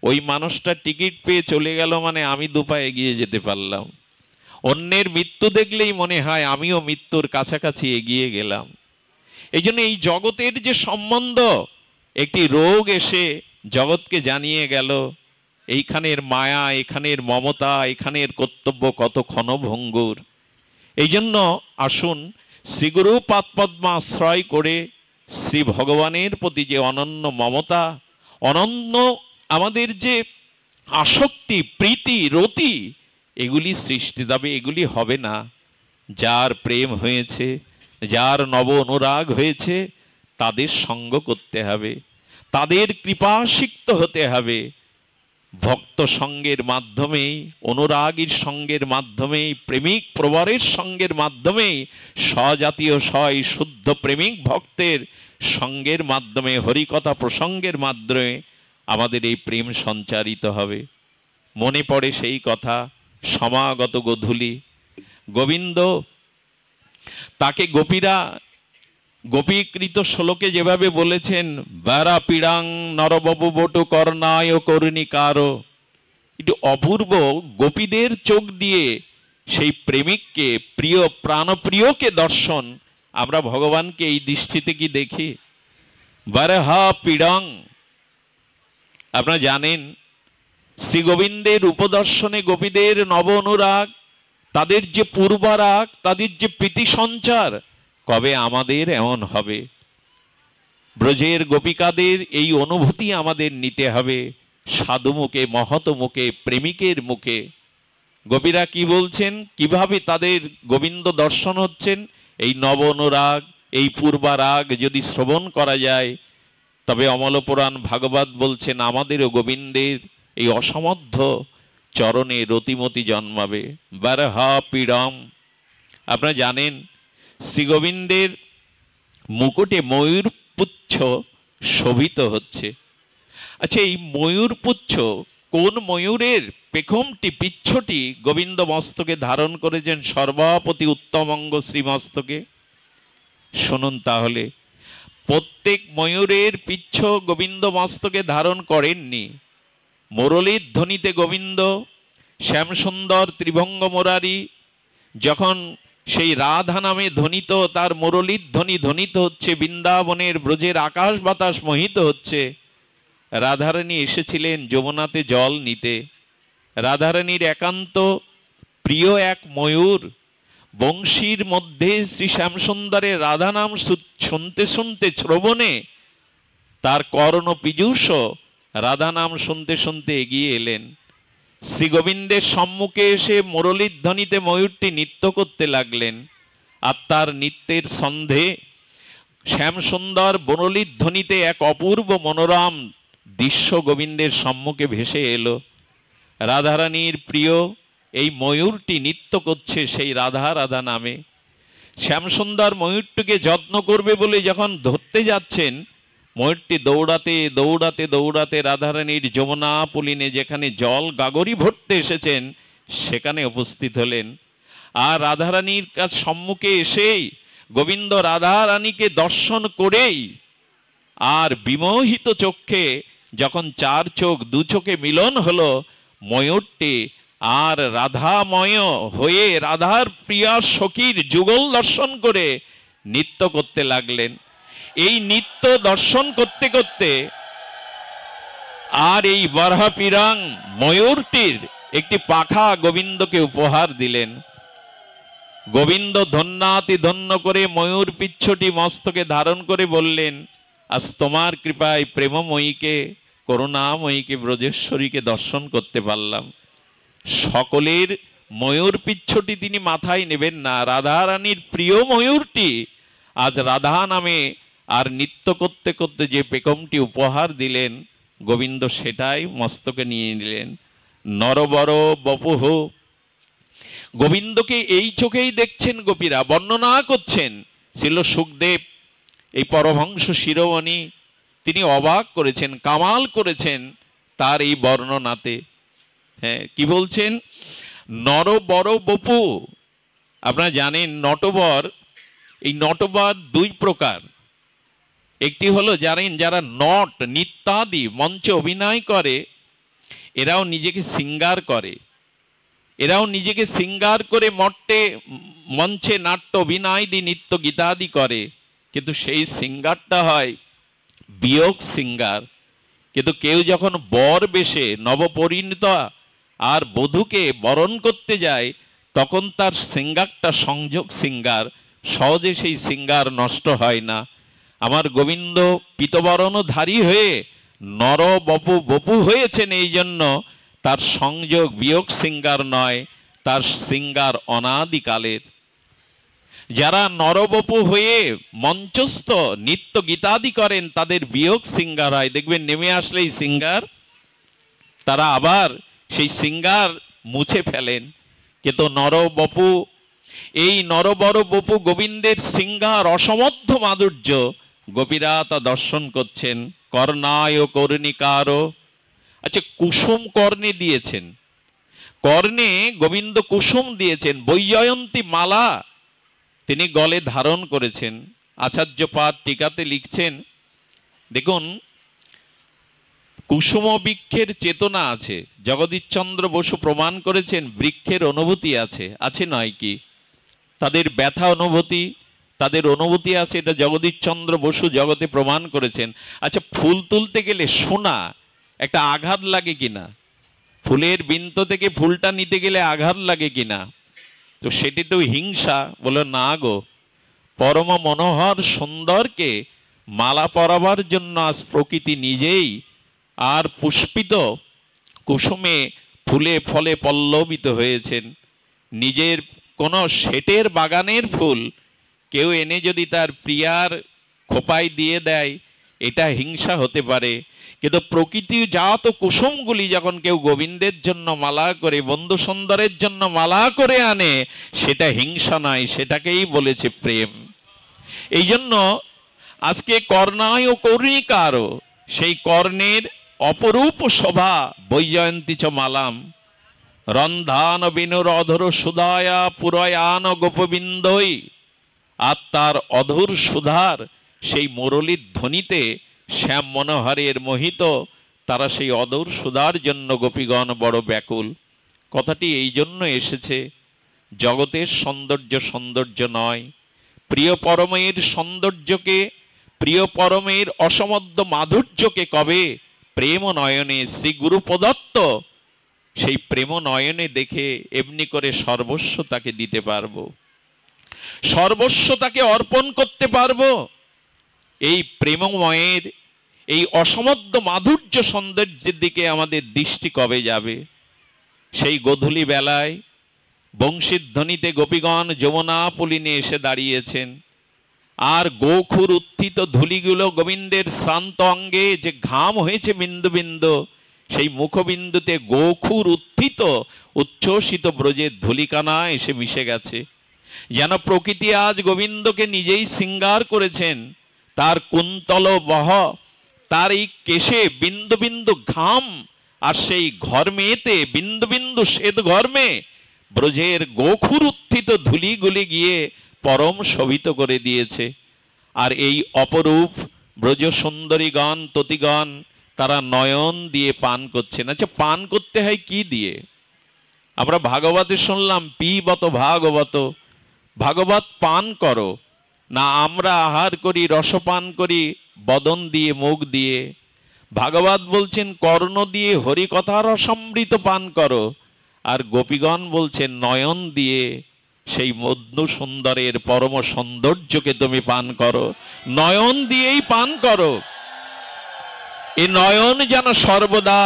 ওই মানুষটা টিকিট পেয়ে চলে গেল মানে আমি দুপা এগিয়ে যেতে পারলাম। অন্যের মৃত্যু দেখলেই মনে হয় আমিও মৃত্যুর কাছাকাছি এগিয়ে গেলাম। এই জন্য এই জগতের যে সম্বন্ধ, একটি রোগ এসে জগৎকে জানিয়ে গেল এইখানের মায়া, এখানের মমতা, এখানের কর্তব্য কত ক্ষণভঙ্গুর। এই জন্য আসুন শ্রীগুরু পাদপদ্মা আশ্রয় করে শ্রী ভগবানের প্রতি যে অনন্য মমতা, অনন্য আমাদের যে আসক্তি, প্রীতি, রতি, এগুলি সৃষ্টি তবে এগুলি হবে না। যার প্রেম হয়েছে, যার নব অনুরাগ হয়েছে, তাদের সঙ্গ করতে হবে, তাদের কৃপাসিক্ত হতে হবে। ভক্ত সঙ্গের মাধ্যমেই, অনুরাগীর সঙ্গের মাধ্যমেই, প্রেমিক প্রবরের সঙ্গের মাধ্যমেই, স্বজাতীয় সয় শুদ্ধ প্রেমিক ভক্তের সঙ্গের মাধ্যমে, হরিকথা প্রসঙ্গের মাধ্যমে আমাদের এই প্রেম সঞ্চারিত হবে। মনে পড়ে সেই কথা, সমাগত গোধূলি গোবিন্দ, তাকে গোপীরা গোপীকৃত শ্লোকে যেভাবে বলেছেন, বারা পিড়াং নরববু বটু কর্ণায় কর্ণিকার। এটি অপূর্ব। গোপীদের চোখ দিয়ে সেই প্রেমিককে, প্রিয় প্রাণপ্রিয়কে দর্শন, আমরা ভগবানকে এই দৃষ্টিতে কি দেখি? বারহা পিড়াং। আপনারা জানেন শ্রী গোবিন্দের উপদর্শনে গোপীদের নব অনুরাগ, তাদের যে পূর্বারাগ, তাদের যে প্রীতি সঞ্চার, কবে আমাদের এমন হবে? ব্রজের গোপিকাদের এই অনুভূতি আমাদের নিতে হবে সাধু মুখে, মহৎ মুখে, প্রেমিকের মুখে। গোপীরা কি বলছেন, কিভাবে তাদের গোবিন্দ দর্শন হচ্ছেন? এই নব অনুরাগ, এই পূর্বারাগ যদি শ্রবণ করা যায়, তবে অমলপুরাণ ভাগবত বলছেন আমাদেরও গোবিন্দের এই অসমর্থ চরণে রতিমতি জন্মাবে। বারহা পীড়ম। আপনারা জানেন শ্রী গোবিন্দের মুকুটে ময়ূর পুচ্ছ শোভিত হচ্ছে। আচ্ছা, এই ময়ূর পুচ্ছ কোন ময়ূরের পেখমটি, পিচ্ছটি গোবিন্দ মস্তকে ধারণ করেছেন সর্বাপতি উত্তমঙ্গ শ্রীমস্তকে? শুনুন তাহলে, প্রত্যেক ময়ূরের পিচ্ছ গোবিন্দ মস্তকে ধারণ করেননি। মুরলীর ধ্বনিতে গোবিন্দ শ্যামসুন্দর ত্রিভঙ্গ মুরারি যখন সেই রাধা নামে ধ্বনিত, তার মুরলীর ধ্বনি ধ্বনিত হচ্ছে, বৃন্দাবনের ব্রজের আকাশ বাতাস মোহিত হচ্ছে। রাধারানী এসেছিলেন যমুনাতে জল নিতে, রাধারানীর একান্ত প্রিয় এক ময়ূর, বংশীর মধ্যে শ্রী শ্যামসুন্দরের রাধা নাম শুনতে শুনতে শ্রবণে তার কর্ণ পীযূষ রাধা নাম শুনতে শুনতে এগিয়ে এলেন। শ্রী গোবিন্দের সম্মুখে এসে মুরলীর ধ্বনিতে ময়ূরটি নৃত্য করতে লাগলেন। আর তার নৃত্যের সন্ধে শ্যামসুন্দর মুরলীর ধ্বনিতে এক অপূর্ব মনোরম দৃশ্য গোবিন্দের সম্মুখে ভেসে এলো। রাধারানীর প্রিয় এই ময়ূরটি নৃত্য করছে সেই রাধা রাধা নামে। শ্যামসুন্দর ময়ূরটিকে যত্ন করবে বলে যখন ধরতে যাচ্ছেন, ময়ূরটি দৌড়াতে দৌড়াতে দৌড়াতে রাধারানীর যমুনা পুলিনে যেখানে জল গাগরি ভরতে এসেছেন সেখানে উপস্থিত হলেন। আর রাধারানীর কাছে সম্মুখে এসেই গোবিন্দ রাধারানীকে দর্শন করেই আর বিমোহিত চক্ষে যখন চার চোখ দু চোখে মিলন হলো, ময়ূরটি আর রাধাময় হয়ে রাধার প্রিয়া সখীর যুগল দর্শন করে নৃত্য করতে লাগলেন। এই নৃত্য দর্শন করতে করতে আর এই বরাহপিরাং ময়ূরটির একটি পাখা গোবিন্দকে উপহার দিলেন। গোবিন্দ ধন্যাতি ধন্য করে ময়ূর পিচ্ছটি মস্তকে ধারণ করে বললেন, আজ তোমার কৃপায় প্রেমময়ীকে করুণাময়ীকে ব্রজেশ্বরীকে দর্শন করতে পারলাম। সকলের ময়ূর পিচ্ছটি তিনি মাথায় নেবেন না, রাধারানীর প্রিয় ময়ূরটি আজ রাধা নামে আর নৃত্য করতে করতে যে পেকমটি উপহার দিলেন গোবিন্দ সেটাই মস্তকে নিয়ে নিলেন। নরবর বপুহ, গোবিন্দকে এই চোখেই দেখছেন গোপীরা, বর্ণনা করছেন। ছিল সুখদেব এই পরমহংস শিরোমণি, তিনি অবাক করেছেন, কামাল করেছেন তার এই বর্ণনাতে। হ্যাঁ, কি বলছেন? নরবর বপু। আপনারা জানেন নটবর, এই নটবর দুই প্রকার। একটি হলো জানেন যারা নট নৃত্যাদি মঞ্চে অভিনয় করে, এরাও নিজেকে সিঙ্গার করে, এরাও নিজেকে সিঙ্গার করে মঞ্চে নাট্য অভিনয় দিয়ে নৃত্য গীতাদি করে, কিন্তু সেই সিঙ্গারটা হয় বিয়োগ সিঙ্গার। কিন্তু কেউ যখন বর বেশে নবপরিণীতা আর বধূকে বরণ করতে যায় তখন তার সিঙ্গারটা সংযোগ সিঙ্গার, সহজে সেই সিঙ্গার নষ্ট হয় না। আমার গোবিন্দ পীতবরণধারী হয়ে নর বপু হয়েছেন, এই জন্য তার সংযোগ বিয়োগ সিঙ্গার নয়, তার সিঙ্গার অনাদিকালের। যারা নরবপু হয়ে মঞ্চস্থ নিত্য গীতাদি করেন তাদের বিয়োগ সিঙ্গার হয়, দেখবেন নেমে আসলেই সিঙ্গার, তারা আবার সেই সিঙ্গার মুছে ফেলেন। কিন্তু নরবপু, এই নরবর বপু গোবিন্দের সিঙ্গার অসমর্থ মাধুর্য গোপীরা তা দর্শন করছেন। কর্ণায় কর্ণিকার, আচ্ছা কুসুম কর্ণে দিয়েছেন, কর্ণে গোবিন্দ কুসুম দিয়েছেন, বৈজয়ন্তী মালা তিনি গলে ধারণ করেছেন। আচার্যপাদ টিকাতে লিখছেন, দেখুন কুসুম বৃক্ষের চেতনা আছে, জগদীশচন্দ্র বসু প্রমাণ করেছেন বৃক্ষের অনুভূতি আছে, আছে নয় কি? তাদের ব্যথা অনুভূতি, তাদের অনুভূতি আছে, এটা জগদীশচন্দ্র বসু জগতে প্রমাণ করেছেন। আচ্ছা ফুল তুলতে গেলে সোনা একটা আঘাত লাগে কিনা? ফুলের বৃন্ত থেকে ফুলটা নিতে গেলে আঘাত লাগে কিনা? তো সেটি তো হিংসা, বলে না গো, পরম মনোহর সুন্দরকে মালা পরাবার জন্য আজ প্রকৃতি নিজেই আর পুষ্পিত কুসুমে ফুলে ফলে পল্লবিত হয়েছেন। নিজের কোনো শেটের বাগানের ফুল কেউ এনে যদি তার প্রিয়ার খোপায় দিয়ে দেয় এটা হিংসা হতে পারে, কিন্তু প্রকৃতি জাত কুসুমগুলি যখন কেউ গোবিন্দের জন্য মালা করে, বন্ধু সুন্দরের জন্য মালা করে আনে, সেটা হিংসা নয়, সেটাকেই বলেছে প্রেম। এই জন্য আজকে কর্ণায় ও কর্ণিকারও, সেই কর্ণের অপরূপ শোভা বৈজয়ন্তী চ মালাম, রন্ধান বিনুর অধর সুধায়া পুরয়ান গোপবিন্দই। আর তার অধুর সুধার সেই মুরলীর ধ্বনিতে শ্যাম মনোহরের মোহিত, তারা সেই অধুর সুধার জন্য গোপীগণ বড় ব্যাকুল। কথাটি এই জন্য এসেছে, জগতের সৌন্দর্য সৌন্দর্য নয়, প্রিয় পরমের সৌন্দর্যকে, প্রিয় পরমের অসমদ্য মাধুর্যকে কবে প্রেম নয়নে শ্রী গুরু প্রদত্ত সেই প্রেম নয়নে দেখে এমনি করে সর্বস্ব তাকে দিতে পারবো, সর্বস্ব তাকে অর্পণ করতে পারবো। এই প্রেমময়ের এই অসমদ্য মাধুর্য সৌন্দর্যের দিকে আমাদের দৃষ্টি কবে যাবে? সেই গোধূলি বেলায় বংশীর ধ্বনিতে গোপীগণ যমুনা পুলিনে এসে দাঁড়িয়েছেন, আর গোখুর উত্থিত ধুলিগুলো গোবিন্দের শ্রান্ত অঙ্গে যে ঘাম হয়েছে বিন্দু বিন্দু, সেই মুখবিন্দুতে গোখুর উত্থিত উচ্ছ্বসিত ব্রজের ধুলিকানা এসে মিশে গেছে। যেন প্রকৃতি আজ গোবিন্দকে নিজেই শৃঙ্গার করেছেন। তার কুন্তল বহ, তার এই কেশে বিন্দু বিন্দু ঘাম, আর সেই ঘর্মেতে বিন্দু বিন্দু শ্বেত ঘর্মে ব্রজের গোখুর উত্থিত ধুলিগুলি গিয়ে পরম শোভিত করে দিয়েছে। আর এই অপরূপ ব্রজ সুন্দরীগণ ততিগণ তারা নয়ন দিয়ে পান করছেন। আচ্ছা, পান করতে হয় কি দিয়ে? আমরা ভাগবতে শুনলাম পিবত ভাগবত, ভাগবত পান করো না। আমরা আহার করি, রসপান করি বদন দিয়ে, মুখ দিয়ে। ভাগবত বলছেন কর্ণ দিয়ে হরিকথার অসমৃত পান করো, আর গোপীগণ বলছেন নয়ন দিয়ে সেই মধু সুন্দরের পরম সৌন্দর্যকে তুমি পান করো, নয়ন দিয়েই পান করো। এই নয়ন যেন সর্বদা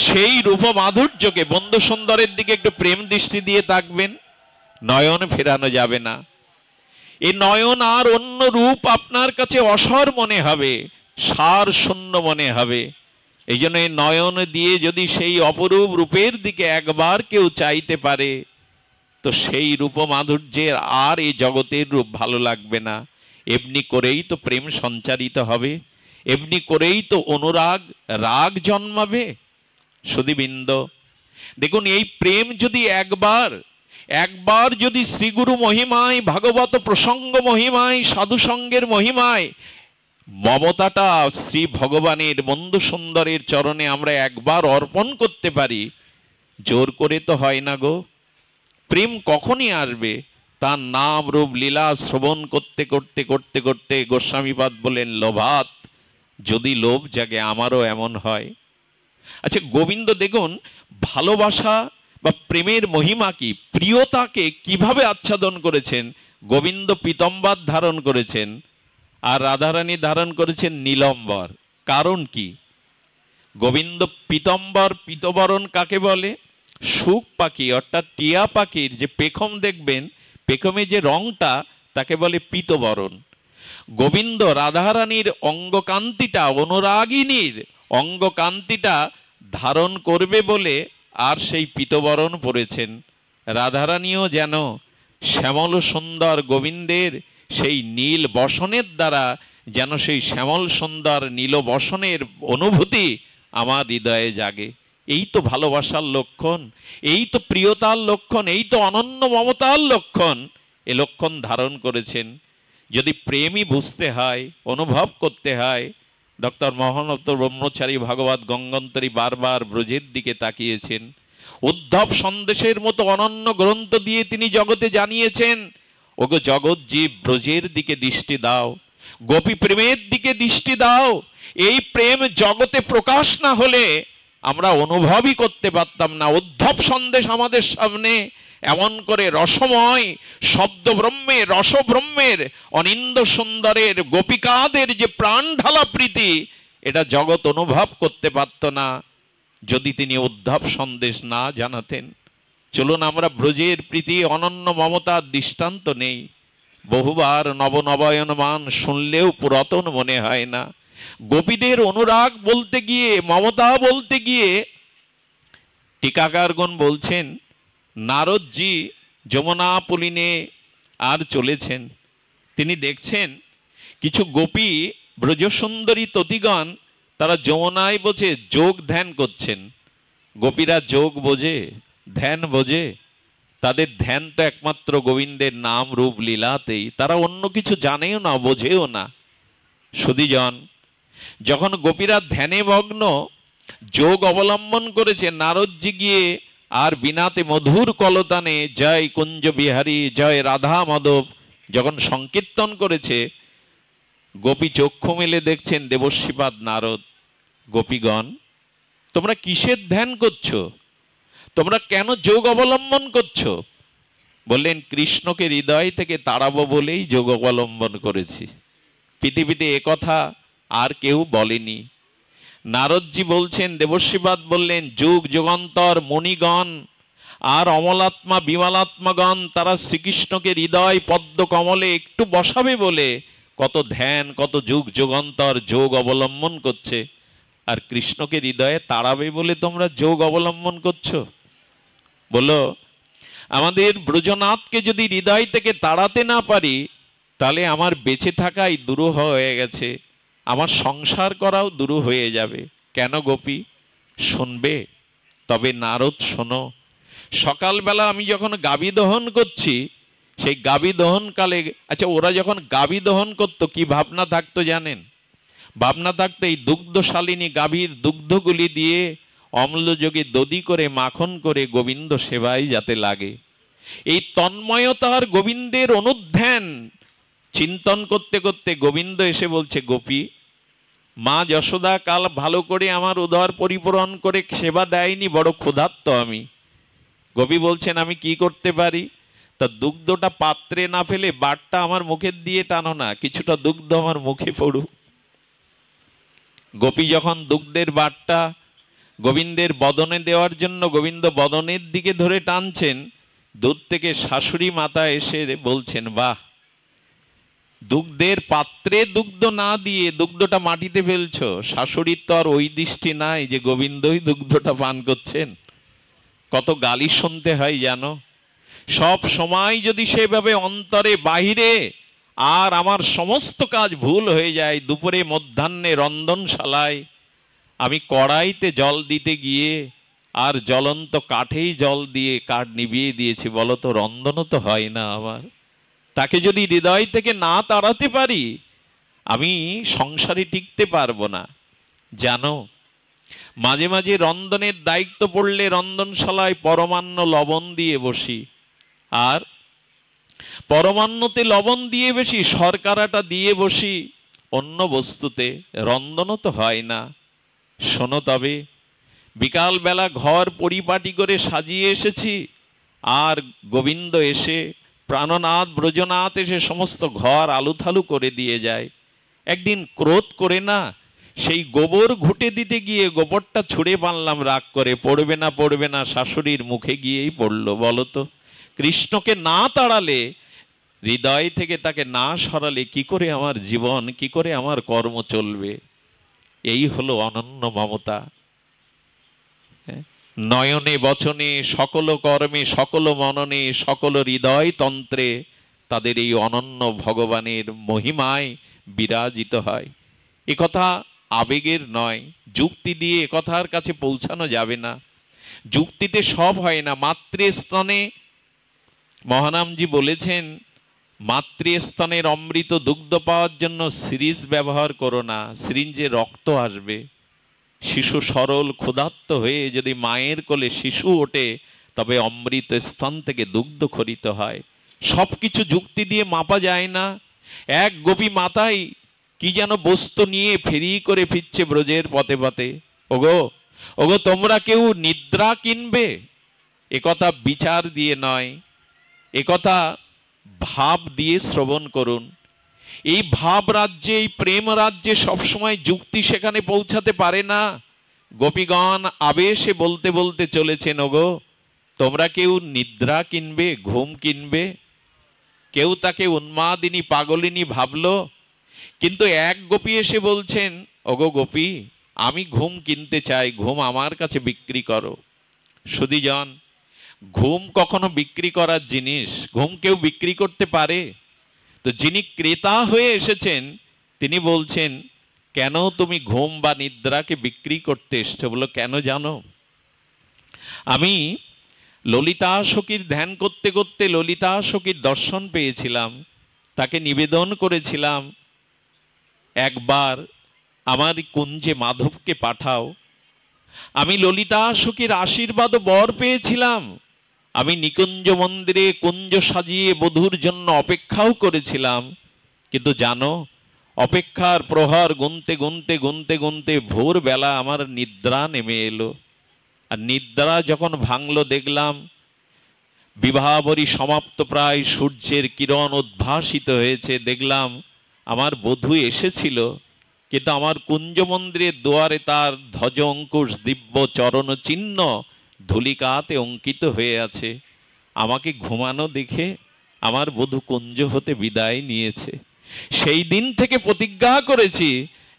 সেই রূপ মাধুর্যকে, বন্ধু সুন্দরের দিকে একটু প্রেম দৃষ্টি দিয়ে তাকবেন, নয়ন ফেরানো যাবে না। এই নয়ন আর অন্য রূপ আপনার কাছে অসার মনে হবে, সার শূন্য মনে হবে। এই জন্য এই নয়ন দিয়ে যদি সেই অপরূপ রূপের দিকে একবার কেউ চাইতে পারে, তো সেই রূপ মাধুর্যের আর এই জগতের রূপ ভালো লাগবে না। এমনি করেই তো প্রেম সঞ্চারিত হবে, এমনি করেই তো অনুরাগ রাগ জন্মাবে। সুধীবৃন্দ, দেখুন, এই প্রেম যদি একবার যদি শ্রীগুরু মহিমায়, ভাগবত প্রসঙ্গ মহিমায়, সাধু সঙ্গের মহিমায় মমতাটা শ্রী ভগবানের বন্ধু সুন্দরের চরণে আমরা একবার অর্পণ করতে পারি, জোর করে তো হয় না গো। প্রেম কখনই আসবে? তার নাম রূপ লীলা শ্রবণ করতে করতে করতে করতে গোস্বামীপাদ বলেন লোভাত, যদি লোভ জাগে আমারও এমন হয়। আচ্ছা, গোবিন্দ দেখুন ভালোবাসা বা প্রেমের মহিমা কি, প্রিয়তাকে কিভাবে আচ্ছাদন করেছেন। গোবিন্দ পীতম্বর ধারণ করেছেন, আর রাধারানী ধারণ করেছেন নীলম্বর। কারণ কি? গোবিন্দ পীতম্বর, পীতবরণ কাকে বলে? সুখ পাখি অর্থাৎ টিয়া পাখির যে পেখম দেখবেন, পেখমে যে রংটা, তাকে বলে পীতবরণ। গোবিন্দ রাধারানীর অঙ্গকান্তিটা, অনুরাগিনীর অঙ্গকান্তিটা ধারণ করবে বলে আর সেই পীতবরণ পরেছেন। রাধারানীও যেন শ্যামল সুন্দর গোবিন্দের সেই নীল বসনের দ্বারা যেন সেই শ্যামল সুন্দর নীল বসনের অনুভূতি আমার হৃদয়ে জাগে। এই তো ভালোবাসার লক্ষণ, এই তো প্রিয়তার লক্ষণ, এই তো অনন্য মমতার লক্ষণ। এ লক্ষণ ধারণ করেছেন। যদি প্রেমই বুঝতে হয়, অনুভব করতে হয়, ডক্টর মহানত ব্রহ্মচারী ভাগবত গঙ্গন্তরী বারবার ব্রজের দিকে তাকিয়েছেন। উদ্ধব সন্দেশের মতো অনন্য গ্রন্থ দিয়ে তিনি জগতে জানিয়েছেন, ওগো জগৎ জীব, ব্রজের দিকে দৃষ্টি দাও, গোপী প্রেমের দিকে দৃষ্টি দাও। এই প্রেম জগতে প্রকাশ না হলে আমরা অনুভবই করতে পারতাম না। উদ্ধব সন্দেশ আমাদের সামনে এমন করে রসময় শব্দ ব্রহ্মের, রসব্রহ্মের, অনিন্দ সুন্দরের গোপিকাদের যে প্রাণ ঢালা প্রীতি, এটা জগৎ অনুভব করতে পারত না যদি তিনি উদ্ধব সন্দেশ না জানাতেন। চলুন আমরা ব্রজের প্রীতি, অনন্য মমতার দৃষ্টান্ত নেই। বহুবার নবনবায়নমান শুনলেও পুরাতন মনে হয় না। গোপীদের অনুরাগ বলতে গিয়ে, মমতা বলতে গিয়ে টিকাকারগণ বলছেন, নারদজি যমুনা পুলিনে আর চলেছেন, তিনি দেখছেন কিছু গোপী ব্রজসুন্দরী ততিগণ তারা যমুনায় বসে যোগ ধ্যান করছেন। গোপীরা যোগ বোঝে, ধ্যান বোঝে? তাদের ধ্যান তো একমাত্র গোবিন্দের নাম রূপ লীলাতেই, তারা অন্য কিছু জানেও না, বোঝেও না। সুধীজন, যখন গোপীরা ধ্যানে মগ্ন যোগ অবলম্বন করেছে, নারদজি গিয়ে আর বিনাতে মধুর কলতানে জয় কুঞ্জ বিহারী, জয় রাধা মাধব যখন সংকীর্তন করেছে, গোপী চক্ষু মেলে দেখছেন দেবশ্রীপাদ নারদ। গোপীগণ, তোমরা কিসের ধ্যান করছো? তোমরা কেন যোগ অবলম্বন করছো? বললেন, কৃষ্ণকে হৃদয় থেকে তাড়াবো বলেই যোগ অবলম্বন করেছি। পৃথিবীতে একথা আর কেউ বলেনি। নারদজি বলছেন, দেবর্ষিবাদ বললেন, যুগ যুগান্তর মণিগণ আর অমলাত্মা বিমলাত্মাগণ তারা শ্রীকৃষ্ণকে হৃদয় পদ্ম কমলে একটু বসাবে বলে কত ধ্যান, কত যুগ যুগান্তর যোগ অবলম্বন করছে। আর কৃষ্ণকে হৃদয়ে তাড়াবে বলে তোমরা যোগ অবলম্বন করছো? বলো, আমাদের ব্রজনাথকে যদি হৃদয় থেকে তাড়াতে না পারি, তাহলে আমার বেঁচে থাকাই দুরূহ হয়ে গেছে, আমার সংসার করাও দুরূহ হয়ে যাবে। কেন গোপী? শুনবে? তবে নারদ শোনো, সকালবেলা আমি যখন গাভী দহন করছি, সেই গাভী দহনকালে, আচ্ছা ওরা যখন গাভী দহন করতো কি ভাবনা থাকতো জানেন? ভাবনা থাকতো এই দুগ্ধশালিনী গাভীর দুগ্ধগুলি দিয়ে অম্লযোগে দধি করে মাখন করে গোবিন্দ সেবায় যাতে লাগে। এই তন্ময়তার গোবিন্দের অনুধ্যান চিন্তন করতে করতে গোবিন্দ এসে বলছে, গোপী, মা যশোদা কাল ভালো করে আমার উদর পরিপূরণ করে সেবা দেয়নি, বড় ক্ষুধার্ত আমি। গোপী বলছেন, আমি কি করতে পারি? তা দুগ্ধটা পাত্রে না ফেলে বাটটা আমার মুখের দিয়ে টানো না, কিছুটা দুগ্ধ আমার মুখে পড়ুক। গোপী যখন দুগ্ধের বাটটা গোবিন্দের বদনে দেওয়ার জন্য গোবিন্দ বদনের দিকে ধরে টানছেন, দূর থেকে শাশুড়ি মাতা এসে বলছেন, বাহ, দুগ্ধের পাত্রে দুগ্ধ না দিয়ে দুগ্ধটা মাটিতে ফেলছো। শাশুড়ির তো আর ওই দৃষ্টি নাই যে গোবিন্দই দুগ্ধটা পান করছেন। কত গালি শুনতে হয় জানো? সব সময় যদি সেভাবে অন্তরে বাহিরে আর আমার সমস্ত কাজ ভুল হয়ে যায়, দুপুরে মধ্যাহ্নে রন্ধনশালায় আমি কড়াইতে জল দিতে গিয়ে আর জ্বলন্ত কাঠেই জল দিয়ে কাঠ নিভিয়ে দিয়েছি, বলো তো রন্ধনও তো হয় না আমার। তাকে যদি হৃদয় থেকে না তাড়াতে পারি, আমি সংসারে টিকতে পারবো না। জানো, মাঝে মাঝে রন্ধনের দায়িত্ব পড়লে রন্ধনশালায় পরমান্ন লবণ দিয়ে বসি, আর পরমান্নতে লবণ দিয়ে বেশি শর্করাটা দিয়ে বসি অন্য বস্তুতে, রন্ধনও তো হয় না। শোনো তবে, বিকালবেলা ঘর পরিপাটি করে সাজিয়ে এসেছি, আর গোবিন্দ এসে, প্রাণনাথ ব্রজনাথ এসে সমস্ত ঘর আলুথালু করে দিয়ে যায়। একদিন ক্রোধ করে না, সেই গোবর ঘুটে দিতে গিয়ে গোবরটা ছুঁড়ে মারলাম রাগ করে। পড়বে না পড়বে না, শাশুড়ির মুখে গিয়েই পড়লো। বলো তো, কৃষ্ণকে না তাড়ালে, হৃদয় থেকে তাকে না সরালে কি করে আমার জীবন, কি করে আমার কর্ম চলবে? এই হলো অনন্য মমতা। নয়নে বচনে সকল কর্মে সকল মননে সকল হৃদয় তন্ত্রে তাদের এই অনন্য ভগবানের মহিমায় বিরাজিত হয়। একথা আবেগের নয়, যুক্তি দিয়ে একথার কাছে পৌঁছানো যাবে না। যুক্তিতে সব হয় না। মাতৃস্তনে মহানামজি বলেছেন, মাতৃস্তনের অমৃত দুগ্ধ পাওয়ার জন্য সিরিঞ্জ ব্যবহার করো না, সিরিঞ্জে রক্ত আসবে। শিশু সরল ক্ষুধার্ত হয়ে যদি মায়ের কোলে শিশু ওঠে, তবে অমৃত স্তন থেকে দুগ্ধ খরিত হয়। সব কিছু যুক্তি দিয়ে মাপা যায় না। এক গোপী মাতাই কি যেন বস্তু নিয়ে ফেরি করে ফিরছে ব্রজের পথে পথে। ওগো ওগো, তোমরা কেউ নিদ্রা কিনবে? একথা বিচার দিয়ে নয়, একথা ভাব দিয়ে শ্রবণ করুন। এই ভাব রাজ্যে, এই প্রেম রাজ্যে সবসময় যুক্তি সেখানে পৌঁছাতে পারে না। গোপীগণ আবেশে বলতে বলতে চলেছেন, ওগো তোমরা কেউ নিদ্রা কিনবে, ঘুম কিনবে? কেউ তাকে উন্মাদিনী পাগলিনী ভাবলো। কিন্তু এক গোপী এসে বলছেন, ওগো গোপী, আমি ঘুম কিনতে চাই, ঘুম আমার কাছে বিক্রি করো। সুধীজন, ঘুম কখনো বিক্রি করার জিনিস? ঘুম কেউ বিক্রি করতে পারে? তো যিনি ক্রেতা হয়ে এসেছেন তিনি বলছেন, কেন তুমি ঘুম বা নিদ্রাকে বিক্রি করতে এসছো? বলো, কেন জানো? আমি ললিতা সখীর ধ্যান করতে করতে ললিতা সখীর দর্শন পেয়েছিলাম। তাকে নিবেদন করেছিলাম, একবার আমার কুঞ্জে মাধবকে পাঠাও। আমি ললিতা সখীর আশীর্বাদ বর পেয়েছিলাম। আমি নিকুঞ্জ মন্দিরে কুঞ্জ সাজিয়ে বধূর জন্য অপেক্ষাও করেছিলাম। কিন্তু জানো, অপেক্ষার প্রহর গুনতে গুনতে গুনতে গুনতে ভোরবেলা আমার নিদ্রা নেমে এলো। আর নিদ্রা যখন ভাঙলো, দেখলাম বিবাহাবরী সমাপ্ত, প্রায় সূর্যের কিরণ উদ্ভাসিত হয়েছে। দেখলাম আমার বধূ এসেছিল, কিন্তু আমার কুঞ্জ মন্দিরের দুয়ারে তার ধ্বজ অঙ্কুশ দিব্য চরণ চিহ্ন ধূলিকাতে অঙ্কিত হয়ে আছে। আমাকে ঘুমানো দেখে আমার বধূ কুঞ্জ হতে বিদায় নিয়েছে। সেই দিন থেকে প্রতিজ্ঞা করেছি,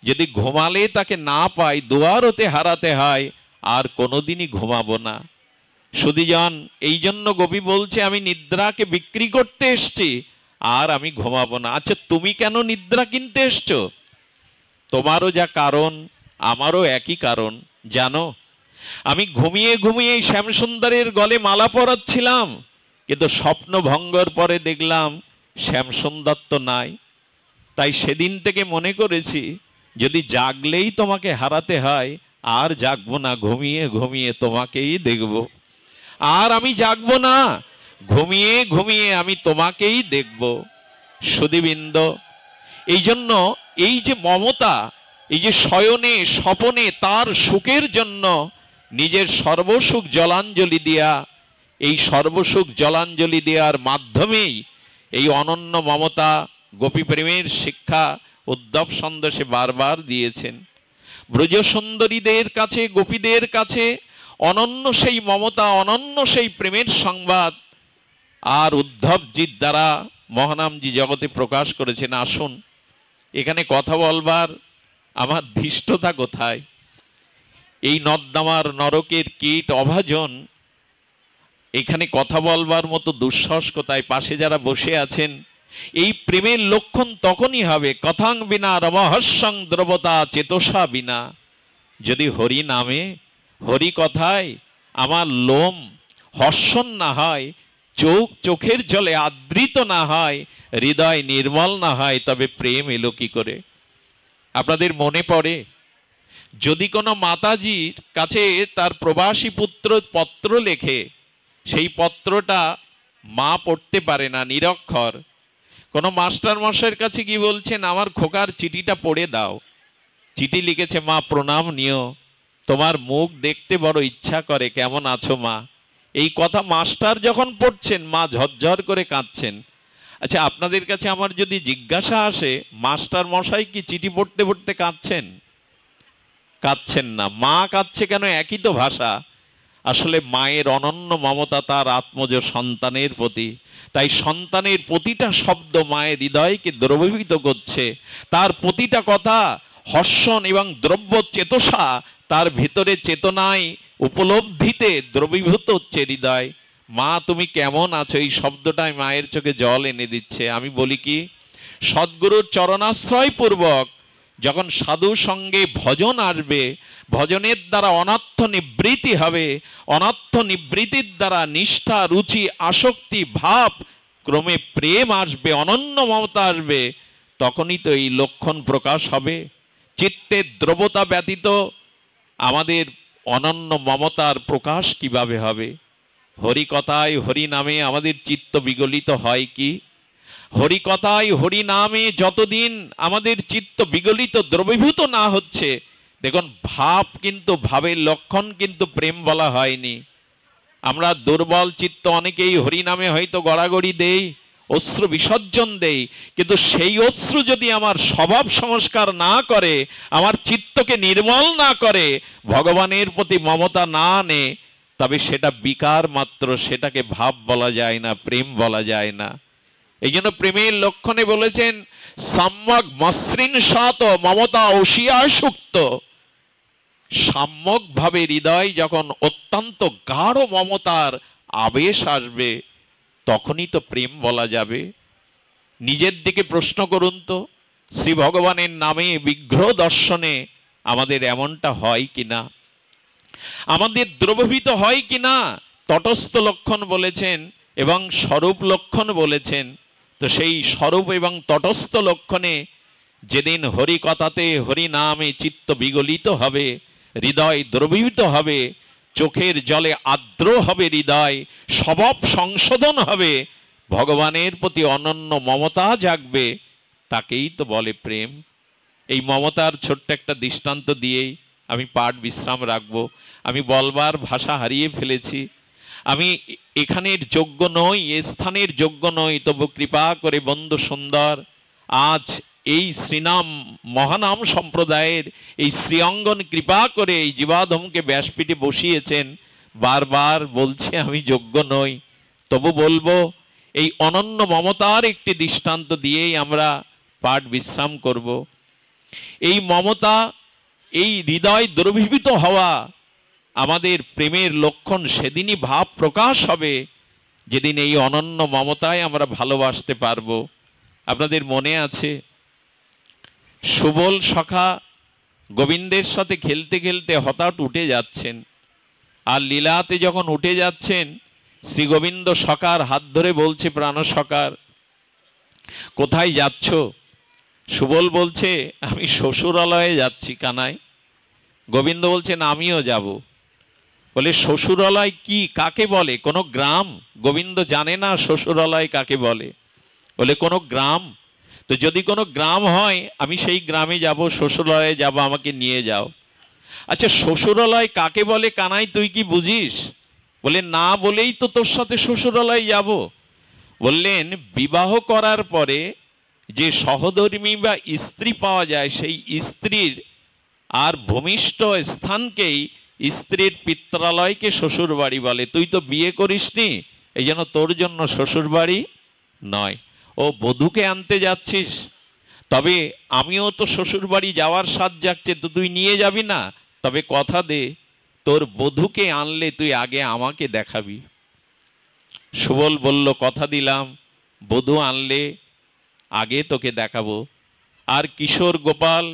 যদি ঘুমালে তাকে না পাই, দুয়ার হতে হারাতে হয়, আর কোনোদিনই ঘুমাবো না। সুধীজন, এই জন্য গোপী বলছে আমি নিদ্রাকে বিক্রি করতে এসছি, আর আমি ঘুমাবো না। আচ্ছা, তুমি কেন নিদ্রা কিনতে এসছো? তোমারও যা কারণ, আমারও একই কারণ। জানো, আমি ঘুমিয়ে ঘুমিয়ে শ্যামসুন্দরের গলে মালা পরাচ্ছিলাম, কিন্তু স্বপ্ন ভঙ্গর পরে দেখলাম শ্যামসুন্দর তো নাই। তাই সেদিন থেকে মনে করেছি, যদি জাগলেই তোমাকে হারাতে হয়, আর জাগবো না, ঘুমিয়ে ঘুমিয়ে তোমাকেই দেখব। আর আমি জাগবো না, ঘুমিয়ে ঘুমিয়ে আমি তোমাকেই দেখব। সুধীবৃন্দ, এই জন্য এই যে মমতা, এই যে শয়নে স্বপনে তার সুখের জন্য নিজের সর্বসুখ জলাঞ্জলি দেয়া, এই সর্বসুখ জলাঞ্জলি দেওয়ার মাধ্যমেই এই অনন্য মমতা গোপী প্রেমের শিক্ষা উদ্ধব সন্দেশে বারবার দিয়েছেন। ব্রজ সুন্দরীদের কাছে, গোপীদের কাছে অনন্য সেই মমতা, অনন্য সেই প্রেমের সংবাদ আর উদ্ধবজির দ্বারা মহানামজি জগতে প্রকাশ করেছেন। আসুন, এখানে কথা বলবার আমার ধৃষ্টতা কোথায়? এই নর্দমার নরকের কীট অভাজন, এখানে কথা বলবার মতো দুঃসাহস কোথায়? পাশে যারা বসে আছেন, এই প্রেমের লক্ষণ তখনই হবে কথাং বিনা রমহস্যং দ্রবতা চেতসা বিনা। যদি হরি নামে, হরি কথায় আমার লোম হর্ষণ না হয়, চোখের জলে আদৃত না হয়, হৃদয় নির্মল না হয়, তবে প্রেম এলো কি করে? আপনাদের মনে পড়ে, যদি কোনো মাতাজির কাছে তার প্রবাসী পুত্র পত্র লেখে, সেই পত্রটা মা পড়তে পারে না, নিরক্ষর, কোনো মাস্টার মশাইয়ের কাছে কি বলছেন, আমার খোকার চিঠিটা পড়ে দাও। চিঠি লিখেছে, মা প্রণাম নিও, তোমার মুখ দেখতে বড় ইচ্ছা করে, কেমন আছো মা? এই কথা মাস্টার যখন পড়ছেন, মা ঝরঝর করে কাঁদছেন। আচ্ছা, আপনাদের কাছে আমার যদি জিজ্ঞাসা আসে, মাস্টার মশাই কি চিঠি পড়তে পড়তে কাঁদছেন? কাঁদছেন না। মা কাঁদছে কেন? একই তো ভাষা। আসলে মায়ের অনন্য মমতা তার আত্মজ সন্তানের প্রতি, তাই সন্তানের প্রতিটা শব্দ মায়ের হৃদয়কে দ্রবীভূত করছে। তার প্রতিটা কথা হর্ষণ এবং দ্রব্য চেতসা, তার ভিতরে চেতনায় উপলব্ধিতে দ্রবীভূত হচ্ছে হৃদয়। মা তুমি কেমন আছো, এই শব্দটাই মায়ের চোখে জল এনে দিচ্ছে। আমি বলি কি, সদ্গুরুর চরণাশ্রয় পূর্বক যখন সাধু সঙ্গে ভজন আসবে, ভজনের দ্বারা অনর্থ নিবৃত্তি হবে, অনর্থ নিবৃত্তির দ্বারা নিষ্ঠা, রুচি, আসক্তি, ভাব, ক্রমে প্রেম আসবে, অনন্য মমতা আসবে, তখনই তো এই লক্ষণ প্রকাশ হবে। চিত্তের দ্রবতা ব্যতীত আমাদের অনন্য মমতার প্রকাশ কিভাবে হবে? হরি কথায়, হরি নামে আমাদের চিত্ত বিগলিত হয় কি? হরি কথায়, হরি নামে যতদিন আমাদের চিত্ত বিগলিত, দ্রবীভূত না হচ্ছে, দেখুন ভাব কিন্তু, ভাবের লক্ষণ কিন্তু প্রেম বলা হয়নি। আমরা দুর্বল চিত্ত অনেকেই হরি নামে হয়তো গড়াগড়ি দেই, অশ্রু বিসর্জন দেই, কিন্তু সেই অশ্রু যদি আমার স্বভাব সংস্কার না করে, আমার চিত্তকে নির্মল না করে, ভগবানের প্রতি মমতা না আনে, তবে সেটা বিকার মাত্র, সেটাকে ভাব বলা যায় না, প্রেম বলা যায় না। এই জন্য প্রেমের লক্ষণে বলেছেন, সম্যক মসৃণ সাত মমতা ওশিয়া সুক্ত। সম্যক ভাবে হৃদয় যখন অত্যন্ত গাঢ় মমতার আবেশ আসবে, তখনই তো প্রেম বলা যাবে। নিজের দিকে প্রশ্ন করুন তো, শ্রী ভগবানের নামে বিগ্রহ দর্শনে আমাদের এমনটা হয় কিনা? আমাদের দ্রবীভূত হয় কিনা? তটস্থ লক্ষণ বলেছেন এবং স্বরূপ লক্ষণ বলেছেন। তো সেই স্বরূপ এবং তটস্থ লক্ষণে যেদিন হরি কথাতে, হরি নামে চিত্ত বিগলিত হবে, হৃদয় দ্রবীভূত হবে, চোখের জলে আর্দ্র হবে হৃদয়, স্বভাব সংশোধন হবে, ভগবানের প্রতি অনন্য মমতা জাগবে, তাকেই তো বলে প্রেম। এই মমতার ছোট্ট একটা দৃষ্টান্ত দিয়েই আমি পাঠ বিশ্রাম রাখবো, আমি বলবার ভাষা হারিয়ে ফেলেছি, আমি এখানের যোগ্য নই, এ স্থানের যোগ্য নই, তবু কৃপা করে বন্ধু সুন্দর আজ এই শ্রীনাম মহানাম সম্প্রদায়ের এই শ্রীঅঙ্গন কৃপা করে এই জীবাধমকে ব্যাসপীঠে বসিয়েছেন। বারবার বলছে আমি যোগ্য নই, তবু বলবো এই অনন্য মমতার একটি দৃষ্টান্ত দিয়েই আমরা পাঠ বিশ্রাম করব। এই মমতা, এই হৃদয় দ্রবীভূত হওয়া আমাদের প্রেমের লক্ষণ সেদিনই ভাব প্রকাশ হবে যেদিন এই অনন্য মমতায় আমরা ভালোবাসতে পারবো। আপনাদের মনে আছে সুবল সখা গোবিন্দের সাথে খেলতে খেলতে হঠাৎ উঠে যাচ্ছেন, আর লীলাতে যখন উঠে যাচ্ছেন শ্রী গোবিন্দ সখার হাত ধরে বলছে, প্রাণ সখার কোথায় যাচ্ছ? সুবল বলছে আমি শ্বশুরালয়ে যাচ্ছি কানাই। গোবিন্দ বলছেন আমিও যাব। বলে শ্বশুরালয় কি, কাকে বলে? কোনো গ্রাম? গোবিন্দ জানে না শ্বশুরালয় কাকে বলে। বলে কোনো গ্রাম? তো যদি কোনো গ্রাম হয় আমি সেই গ্রামে যাব, শ্বশুরালয়ে যাব, আমাকে নিয়ে যাও। আচ্ছা শ্বশুরালয় কাকে বলে কানাই তুই কি বুঝিস? বলে না বলেই তো তোর সাথে শ্বশুরালয় যাব। বললেন বিবাহ করার পরে যে সহধর্মী বা স্ত্রী পাওয়া যায় সেই স্ত্রীর আর ভূমিষ্ঠ স্থানকেই স্ত্রীর পিত্রালয়কে শ্বশুর বাড়ি বলে। তুই তো বিয়ে করিসনি, এই জন্য তোর জন্য শ্বশুর বাড়ি নয়। ও বধূকে আনতে যাচ্ছিস, তবে আমিও তো শ্বশুর বাড়ি যাওয়ার স্বাদ জাগছে, তো তুই নিয়ে যাবি না? তবে কথা দে তোর বধূকে আনলে তুই আগে আমাকে দেখাবি। সুবল বলল কথা দিলাম, বধূ আনলে আগে তোকে দেখাবো। আর কিশোর গোপাল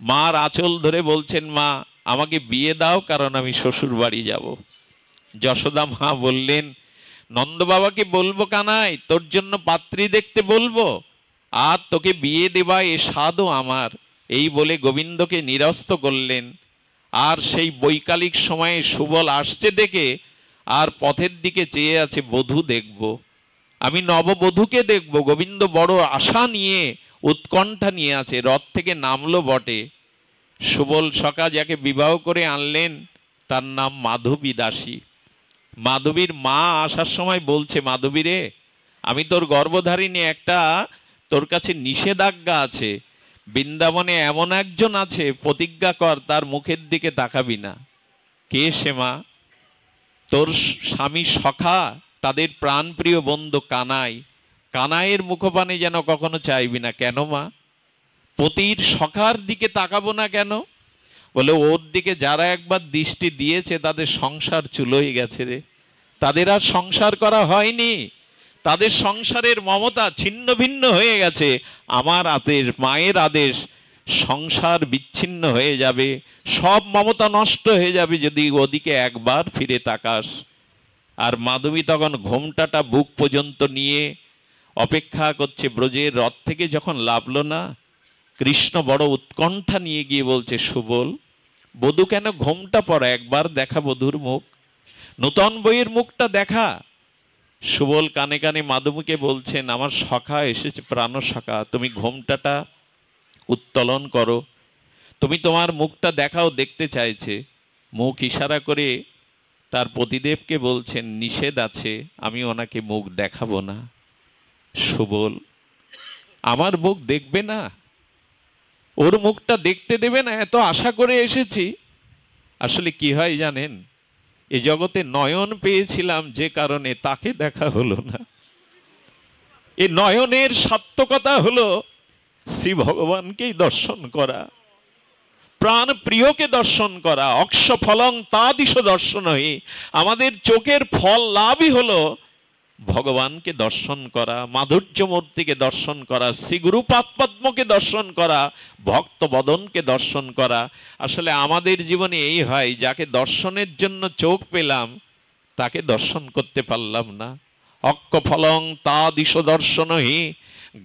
মার আঁচল ধরে বলছেন মা আমাকে বিয়ে দাও, কারণ আমি শ্বশুর বাড়ি যাব। যশোদা মা বললেন নন্দ বাবাকে বলবো কানাই তোর জন্য পাত্রী দেখতে বলবো, আর তোকে বিয়ে দেবা এ স্বাদও আমার। এই বলে গোবিন্দকে নিরস্ত করলেন। আর সেই বৈকালিক সময়ে সুবল আসছে দেখে আর পথের দিকে চেয়ে আছে, বধূ দেখব, আমি নববধূকে দেখব। গোবিন্দ বড় আশা নিয়ে উৎকণ্ঠা নিয়ে আছে। রথ থেকে নামলো বটে। সুবল সখা যাকে বিবাহ করে আনলেন তার নাম মাধবী দাসী। মাধবীর মা আসার সময় বলছে, মাধবী রে আমি তোর গর্ভধারিণী, একটা তোর কাছে নিষেধাজ্ঞা আছে। বৃন্দাবনে এমন একজন আছে, প্রতিজ্ঞা কর তার মুখের দিকে তাকাবি না। কে সে মা? তোর স্বামী সখা, তাদের প্রাণপ্রিয় বন্ধু কানাই। কানাইয়ের মুখপানে যেন কখনো চাইবি না। কেন মা? পতির সখার দিকে তাকাবো না কেন? বলে ওর দিকে যারা একবার দৃষ্টি দিয়েছে তাদের সংসার চুলোই গেছে রে, তাদের আর সংসার করা হয়নি, তাদের সংসারের মমতা ছিন্ন ভিন্ন হয়ে গেছে। আমার আদেশ, মায়ের আদেশ, সংসার বিচ্ছিন্ন হয়ে যাবে, সব মমতা নষ্ট হয়ে যাবে যদি ওদিকে একবার ফিরে তাকাস। আর মাধবী তখন ঘোমটাটা বুক পর্যন্ত নিয়ে অপেক্ষা করছে। ব্রজের রথ থেকে যখন লাভলো না, কৃষ্ণ বড় উৎকণ্ঠা নিয়ে গিয়ে বলছে, সুবল বধূ কেন ঘোমটা পরা, একবার দেখা বধূর মুখ, নূতন বইয়ের মুখটা দেখা। সুবল কানে কানে মাধবীকে বলছেন, আমার সখা এসেছে, প্রাণ সখা, তুমি ঘোমটাটা উত্তোলন করো, তুমি তোমার মুখটা দেখাও, দেখতে চাইছে। মুখ ইশারা করে তার পতিদেবকে বলছেন, নিষেধ আছে, আমি ওনাকে মুখ দেখাবো না। সুবল আমার মুখ দেখবে না, ওর মুখটা দেখতে দেবে না, এত আশা করে এসেছি। আসলে কি হয় জানেন, এ জগতে নয়ন পেয়েছিলাম যে কারণে, তাকে দেখা হলো না। এ নয়নের সার্থকতা হলো শ্রী ভগবানকেই দর্শন করা, প্রাণ প্রিয়কে দর্শন করা। অক্ষ ফলং তাদিশ দর্শন হয়ে, আমাদের চোখের ফল লাভই হলো ভগবানকে দর্শন করা, মাধুর্য মূর্তিকে দর্শন করা, শ্রী গুরুপাদপদ্মকে দর্শন করা, ভক্ত বদনকে দর্শন করা। আসলে আমাদের জীবনে এই হয়, যাকে দর্শনের জন্য চোখ পেলাম তাকে দর্শন করতে পারলাম না। অক্ষ ফলং তাদিশ দর্শন হি,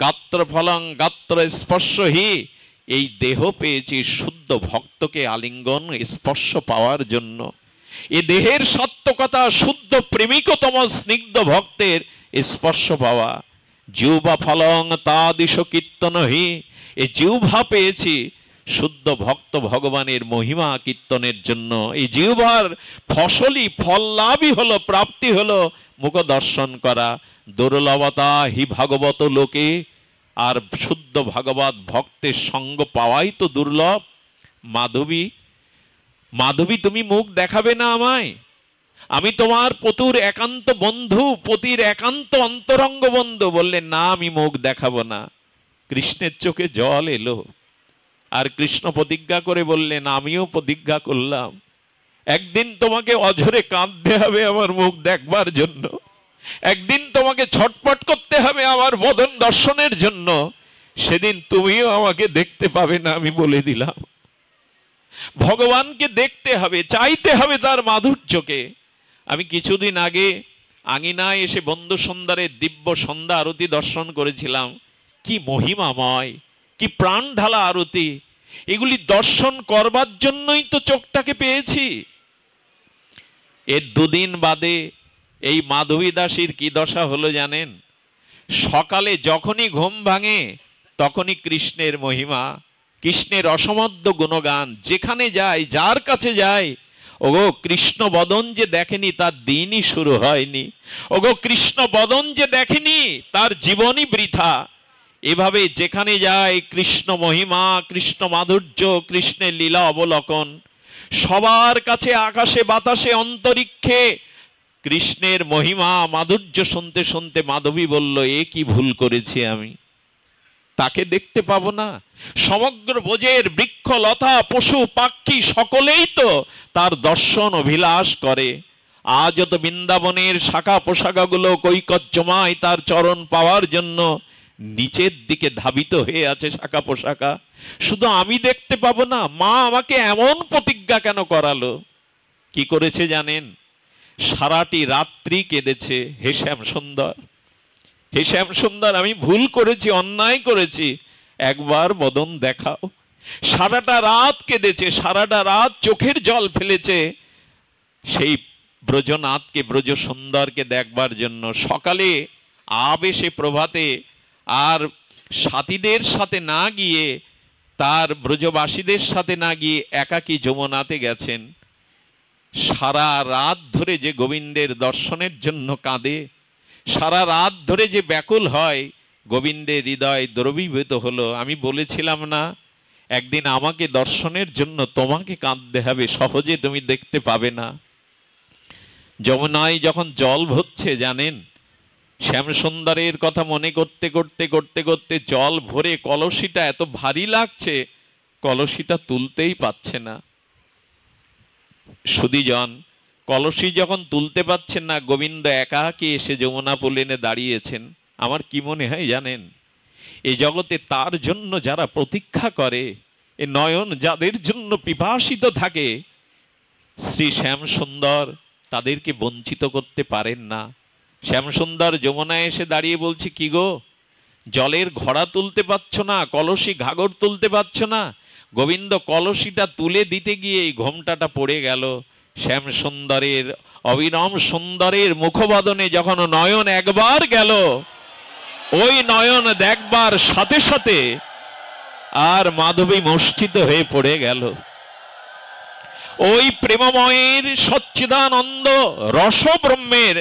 গাত্র ফলং গাত্র স্পর্শ হি। এই দেহ পেয়েছি শুদ্ধ ভক্তকে আলিঙ্গন স্পর্শ পাওয়ার জন্য। এ দেহের সাত্ত্বিকতা শুদ্ধ প্রেমিকতম স্নিগ্ধ ভক্তের স্পর্শ পাওয়া। জিহ্বা ফলং তাদিশ কীর্তন হি, এ জিহ্বা পেয়েছি শুদ্ধ ভক্ত ভগবানের মহিমা কীর্তনের জন্য। এই জিহ্বার ফসলই ফল লাভই হলো, প্রাপ্তি হলো মুখ দর্শন করা। দুর্লভতা হি ভাগবত লোকে, আর শুদ্ধ ভাগবত ভক্তের সঙ্গ পাওয়াই তো দুর্লভ। মাধবী, মাধবী তুমি মুখ দেখাবে না আমায়? আমি তোমার পতুর একান্ত বন্ধু, পতির একান্ত অন্তরঙ্গ বন্ধু। বললেন না, আমি মুখ দেখাবো না। কৃষ্ণের চোখে জল এলো, আর কৃষ্ণ প্রতিজ্ঞা করে বললেন, আমিও প্রতিজ্ঞা করলাম একদিন তোমাকে অঝরে কাঁদতে হবে আমার মুখ দেখবার জন্য, একদিন তোমাকে ছটপট করতে হবে আমার বদন দর্শনের জন্য, সেদিন তুমিও আমাকে দেখতে পাবে না, আমি বলে দিলাম। ভগবানকে দেখতে হবে, চাইতে হবে তার মাধুর্যকে। আমি কিছুদিন আগে আঙিনায় এসে বন্ধু সন্ধ্যারের দিব্য সন্ধ্যা আরতি দর্শন করেছিলাম। কি মহিমাময়, কি প্রাণ ঢালা আরতি! এগুলি দর্শন করবার জন্যই তো চোখটাকে পেয়েছি। এর দুদিন বাদে এই মাধবী দাসীর কি দশা হলো জানেন? সকালে যখনই ঘুম ভাঙে তখনই কৃষ্ণের মহিমা, কৃষ্ণের অসমধ্য গুণগান। যেখানে যায়, যার কাছে যায়, ওগো কৃষ্ণ বদন যে দেখেনি তার দিনই শুরু হয়নি, ওগো কৃষ্ণ বদন যে দেখেনি তার জীবনই বৃথা। এভাবে যেখানে যায় কৃষ্ণ মহিমা, কৃষ্ণ মাধুর্য, কৃষ্ণের লীলা অবলোকন। সবার কাছে আকাশে বাতাসে অন্তরিক্ষে কৃষ্ণের মহিমা মাধুর্য শুনতে শুনতে মাধবী বলল, এ কি ভুল করেছি আমি, তাকে দেখতে পাবো না? সমগ্র ব্রজের বৃক্ষ লতা পশু পাখি সকলেই তো তার দর্শন অভিলাষ করে। আজ তো বৃন্দাবনের শাখা পোশাকাগুলো কৈকর্যমায় তার চরণ পাওয়ার জন্য নিচের দিকে ধাবিত হয়ে আছে শাখা পোশাকা। শুধু আমি দেখতে পাবো না? মা আমাকে এমন প্রতিজ্ঞা কেন করালো? কি করেছে জানেন? সারাটি রাত্রি কেঁদেছে, হে শ্যাম সুন্দর, হে শ্যাম সুন্দর, আমি ভুল করেছি, অন্যায় করেছি, একবার বদন দেখাও। সারাটা রাত কেঁদেছে, সারাটা রাত চোখের জল ফেলেছে সেই ব্রজনাথকে, ব্রজ সুন্দরকে দেখবার জন্য। সকালে আবেশে প্রভাতে আর সাথীদের সাথে না গিয়ে, তার ব্রজবাসীদের সাথে না গিয়ে একাকী যমুনাতে গেছেন। সারা রাত ধরে যে গোবিন্দের দর্শনের জন্য কাঁদে, সারা রাত ধরে যে ব্যাকুল হয়, গোবিন্দের হৃদয় দ্রবীভূত হলো। আমি বলেছিলাম না, একদিন আমাকে দর্শনের জন্য তোমাকে কাঁদতে হবে, সহজে তুমি দেখতে পাবে না। যমুনায় যখন জল ভরছে জানেন, শ্যামসুন্দরের কথা মনে করতে করতে করতে করতে জল ভরে কলসিটা এত ভারী লাগছে, কলসিটা তুলতেই পাচ্ছে না। সুধীজন, কলসি যখন তুলতে পাচ্ছেন না, গোবিন্দ একাকী এসে যমুনা পুলিনে দাঁড়িয়েছেন। আমার কি মনে হয় জানেন? এই জগতে তার জন্য যারা প্রতীক্ষা করে, এ নয়ন যাদের জন্য পিপাসিত থাকে, শ্রী শ্যামসুন্দর তাদেরকে বঞ্চিত করতে পারেন না। শ্যামসুন্দর যমুনায় এসে দাঁড়িয়ে বলছে, কি গো, জলের ঘড়া তুলতে পারছ না, কলসি ঘাগর তুলতে পারছ না? গোবিন্দ কলসিটা তুলে দিতে গিয়ে এই ঘোমটাটা পড়ে গেল। শ্যামসুন্দরের, অবিরাম সুন্দরের মুখবদনে যখন নয়ন একবার গেল, ওই নয়ন দেখবার সাথে সাথে আর মাধবী মূর্ছিত হয়ে পড়ে গেল। ওই প্রেমময়ের সচ্চিদানন্দ রস ব্রহ্মের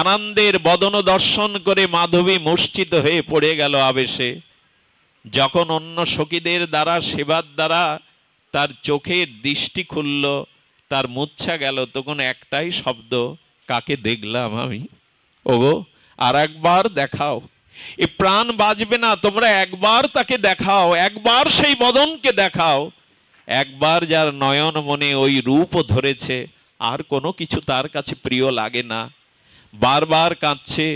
আনন্দের বদন দর্শন করে মাধবী মূর্ছিত হয়ে পড়ে গেল আবেশে। যখন অন্য সখীদের দ্বারা, সেবার দ্বারা তার চোখের দৃষ্টি খুলল, তার মূর্ছা গেল, তখন একটাই শব্দ, কাকে দেখলাম আমি? ওগো আর একবার দেখাও। এ প্রাণ বাঁচবে না, তোমরা একবার তাকে দেখাও, একবার সেই বদনকে দেখাও। একবার যার নয়ন মনে ওই রূপ ধরেছে, আর কোনো কিছু তার কাছে প্রিয় লাগে না। বারবার কাঁদছে।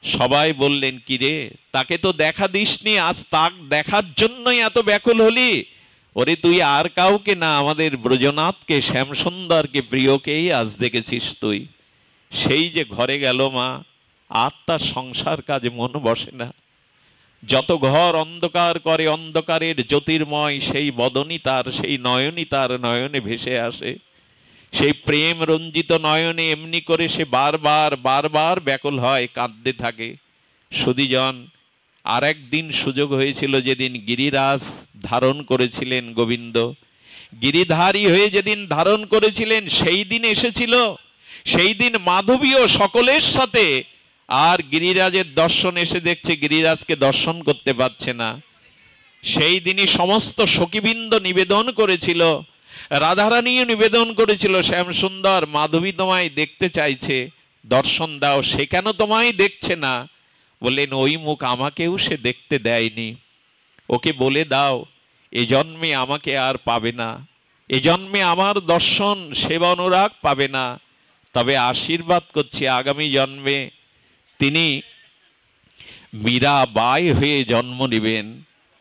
সবাই বললেন, কিরে, তাকে তো দেখা দিসনি, আজ তাক দেখার জন্যই এত ব্যাকুল হলি? ওরে তুই আর কাউকে না, আমাদের ব্রজনাথকে, শ্যামসুন্দরকে, প্রিয়কেই আজ দেখেছিস তুই। সেই যে ঘরে গেল মা, আর তার সংসার কাজে মন বসে না। যত ঘর অন্ধকার করে, অন্ধকারের জ্যোতির্ময় সেই বদনই তার, সেই নয়নই তার নয়নে ভেসে আসে। সেই প্রেম রঞ্জিত নয়নে এমনি করে সে বারবার বারবার ব্যাকুল হয়, কাঁদতে থাকে। সুধীজন, আর একদিন সুযোগ হয়েছিল, যেদিন গিরিরাজ ধারণ করেছিলেন গোবিন্দ, গিরিধারী হয়ে যেদিন ধারণ করেছিলেন, সেই দিন এসেছিল। সেই দিন মাধবীও সকলের সাথে, আর গিরিরাজের দর্শন এসে দেখছে গিরিরাজকে দর্শন করতে পারছে না। সেই দিনই সমস্ত সখীবৃন্দ নিবেদন করেছিল, রাধারানীও নিবেদন করেছিল, শ্যামসুন্দর মাধবী তোমায় দেখতে চাইছে, দর্শন দাও। সে কেন তোমায় দেখছে না? বললেন, ওই মুখ আমাকেও সে দেখতে দেয়নি, ওকে বলে দাও এ জন্মে আমাকে আর পাবে না, এ জন্মে আমার দর্শন সেবা অনুরাগ পাবে না। তবে আশীর্বাদ করছি আগামী জন্মে তিনি মীরাবাই হয়ে জন্ম নেবেন।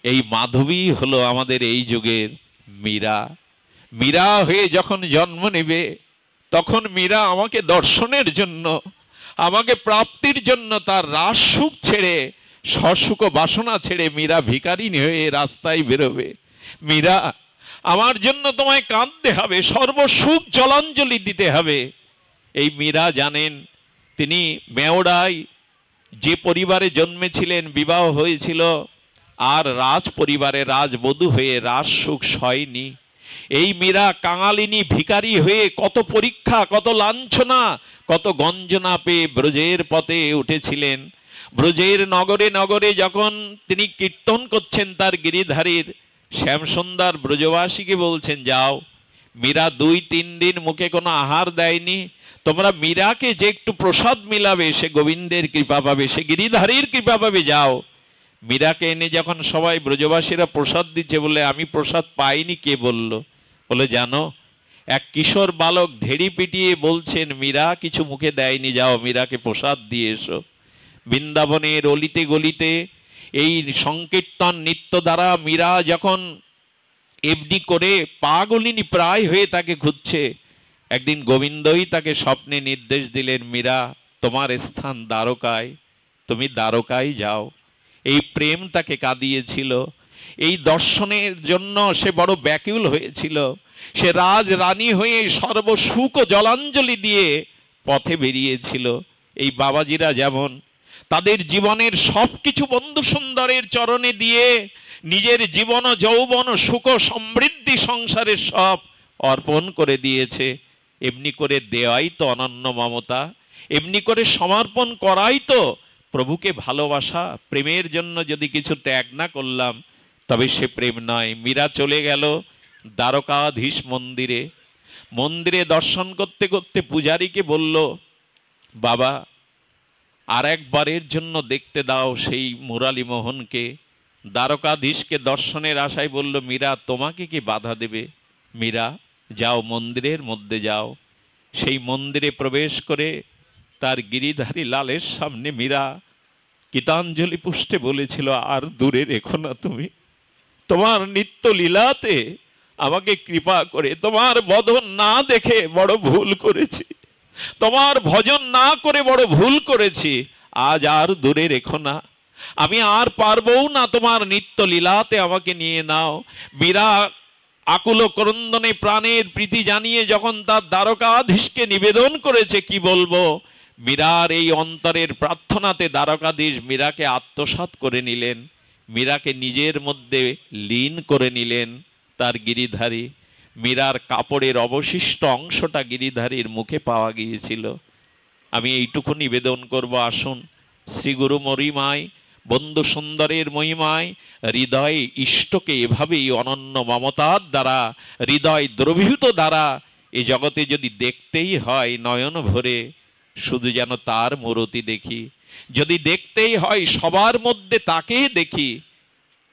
এই মাধবী হলো আমাদের এই যুগের মীরা। মীরা হয়ে যখন জন্ম নেবে, তখন মীরা আমাকে দর্শনের জন্য, আমাকে প্রাপ্তির জন্য তার রাস সুখ ছেড়ে, সসুখ বাসনা ছেড়ে মীরা ভিখারিনী হয়ে রাস্তায় বেরোবে। মীরা, আমার জন্য তোমায় কাঁদতে হবে, সর্বসুখ জলাঞ্জলি দিতে হবে। এই মীরা জানেন, তিনি মেওড়ায় যে পরিবারে জন্মেছিলেন, বিবাহ হয়েছিল, আর রাজ পরিবারে রাজবধূ হয়ে রাজ সুখ সয়নি। এই মীরা কাঙালিনী ভিখারি হয়ে কত পরীক্ষা, কত লাঞ্ছনা, কত গঞ্জনা পেয়ে ব্রজের পথে উঠেছিলেন। ব্রজের নগরে নগরে যখন তিনি কীর্তন করছেন তার গিরিধারীর, শ্যামসুন্দর ব্রজবাসীকে বলছেন, যাও, মীরা 2-3 দিন মুখে কোনো আহার দেয়নি, তোমরা মীরাকে যে একটু প্রসাদ মিলাবে, সে গোবিন্দের কৃপা পাবে, সে গিরিধারীর কৃপা পাবে, যাও। মীরাকে এনে যখন সবাই ব্রজবাসীরা প্রসাদ দিচ্ছে, বলে, আমি প্রসাদ পাইনি। কে বলল? বলে, জানো, এক কিশোর বালক ঢেড়ি পিটিয়ে বলছেন মীরা কিছু মুখে দেয়নি, যাও মীরাকে প্রসাদ দিয়ে এসো। বৃন্দাবনের অলিতে গলিতে এই সংকীর্তন নিত্য দ্বারা মীরা যখন এমনি করে পাগলিনী প্রায় হয়ে তাকে খুঁজছে, একদিন গোবিন্দই তাকে স্বপ্নে নির্দেশ দিলেন, মীরা, তোমার স্থান দ্বারকায়, তুমি দ্বারকায় যাও। এই প্রেম তাকে কাঁদিয়েছিল, এই দর্শনের জন্য সে বড় ব্যাকুল হয়েছিল। সে রাজ রানী হয়ে সর্বসুখ জলাঞ্জলি দিয়ে পথে বেরিয়েছিল। এই বাবাজিরা যেমন তাদের জীবনের সব কিছু বন্ধু সুন্দরের চরণে দিয়ে নিজের জীবন যৌবন সুখ সমৃদ্ধি সংসারের সব অর্পণ করে দিয়েছে, এমনি করে দেওয়াই তো অনন্য মমতা, এমনি করে সমর্পণ করাই তো প্রভুকে ভালোবাসা। প্রেমের জন্য যদি কিছু ত্যাগ না করলাম, তবে সে প্রেম নয়। মীরা চলে গেল দ্বারকাধীশ মন্দিরে। মন্দিরে দর্শন করতে করতে পূজারীকে বলল, বাবা, আর একবারের জন্য দেখতে দাও সেই মুরালী মোহনকে। দ্বারকাধীশকে দর্শনের আশায় বলল, মীরা, তোমাকে কি বাধা দেবে? মীরা, যাও, মন্দিরের মধ্যে যাও। সেই মন্দিরে প্রবেশ করে তার গিরিধারী লালের সামনে মীরা গীতাঞ্জলি পুষ্টে বলেছিল, আর দূরে রেখো না তুমি, তোমার নিত্য লীলাতে আমাকে কৃপা করে, তোমার বদন না দেখে বড় ভুল করেছি, তোমার ভজন না করে বড় ভুল করেছি, আজ আর দূরে রেখো না, আমি আর পারবও না, তোমার নিত্য লীলাতে আমাকে নিয়ে নাও। মীরা আকুল ক্রন্দনে প্রাণের প্রীতি জানিয়ে যখন তার দ্বারকাধীশকে নিবেদন করেছে, কি বলবো, মীরার এই অন্তরের প্রার্থনাতে দ্বারকাধীশ মীরাকে আত্মসাৎ করে নিলেন, মীরাকে নিজের মধ্যে লীন করে নিলেন। তার গিরিধারী মীরার কাপড়ের অবশিষ্ট অংশটা গিরিধারীর মুখে পাওয়া গিয়েছিল। আমি এইটুকু নিবেদন করব, আসুন শ্রীগুরু মহিমায়, বন্ধু সুন্দরের মহিমায় হৃদয়ে ইষ্টকে এভাবেই অনন্য মমতার দ্বারা, হৃদয় দ্রবীভূত দ্বারা এই জগতে যদি দেখতেই হয় নয়ন ভরে, শুধু যেন তার মূরতি দেখি, যদি দেখতেই হয় সবার মধ্যে তাকে দেখি,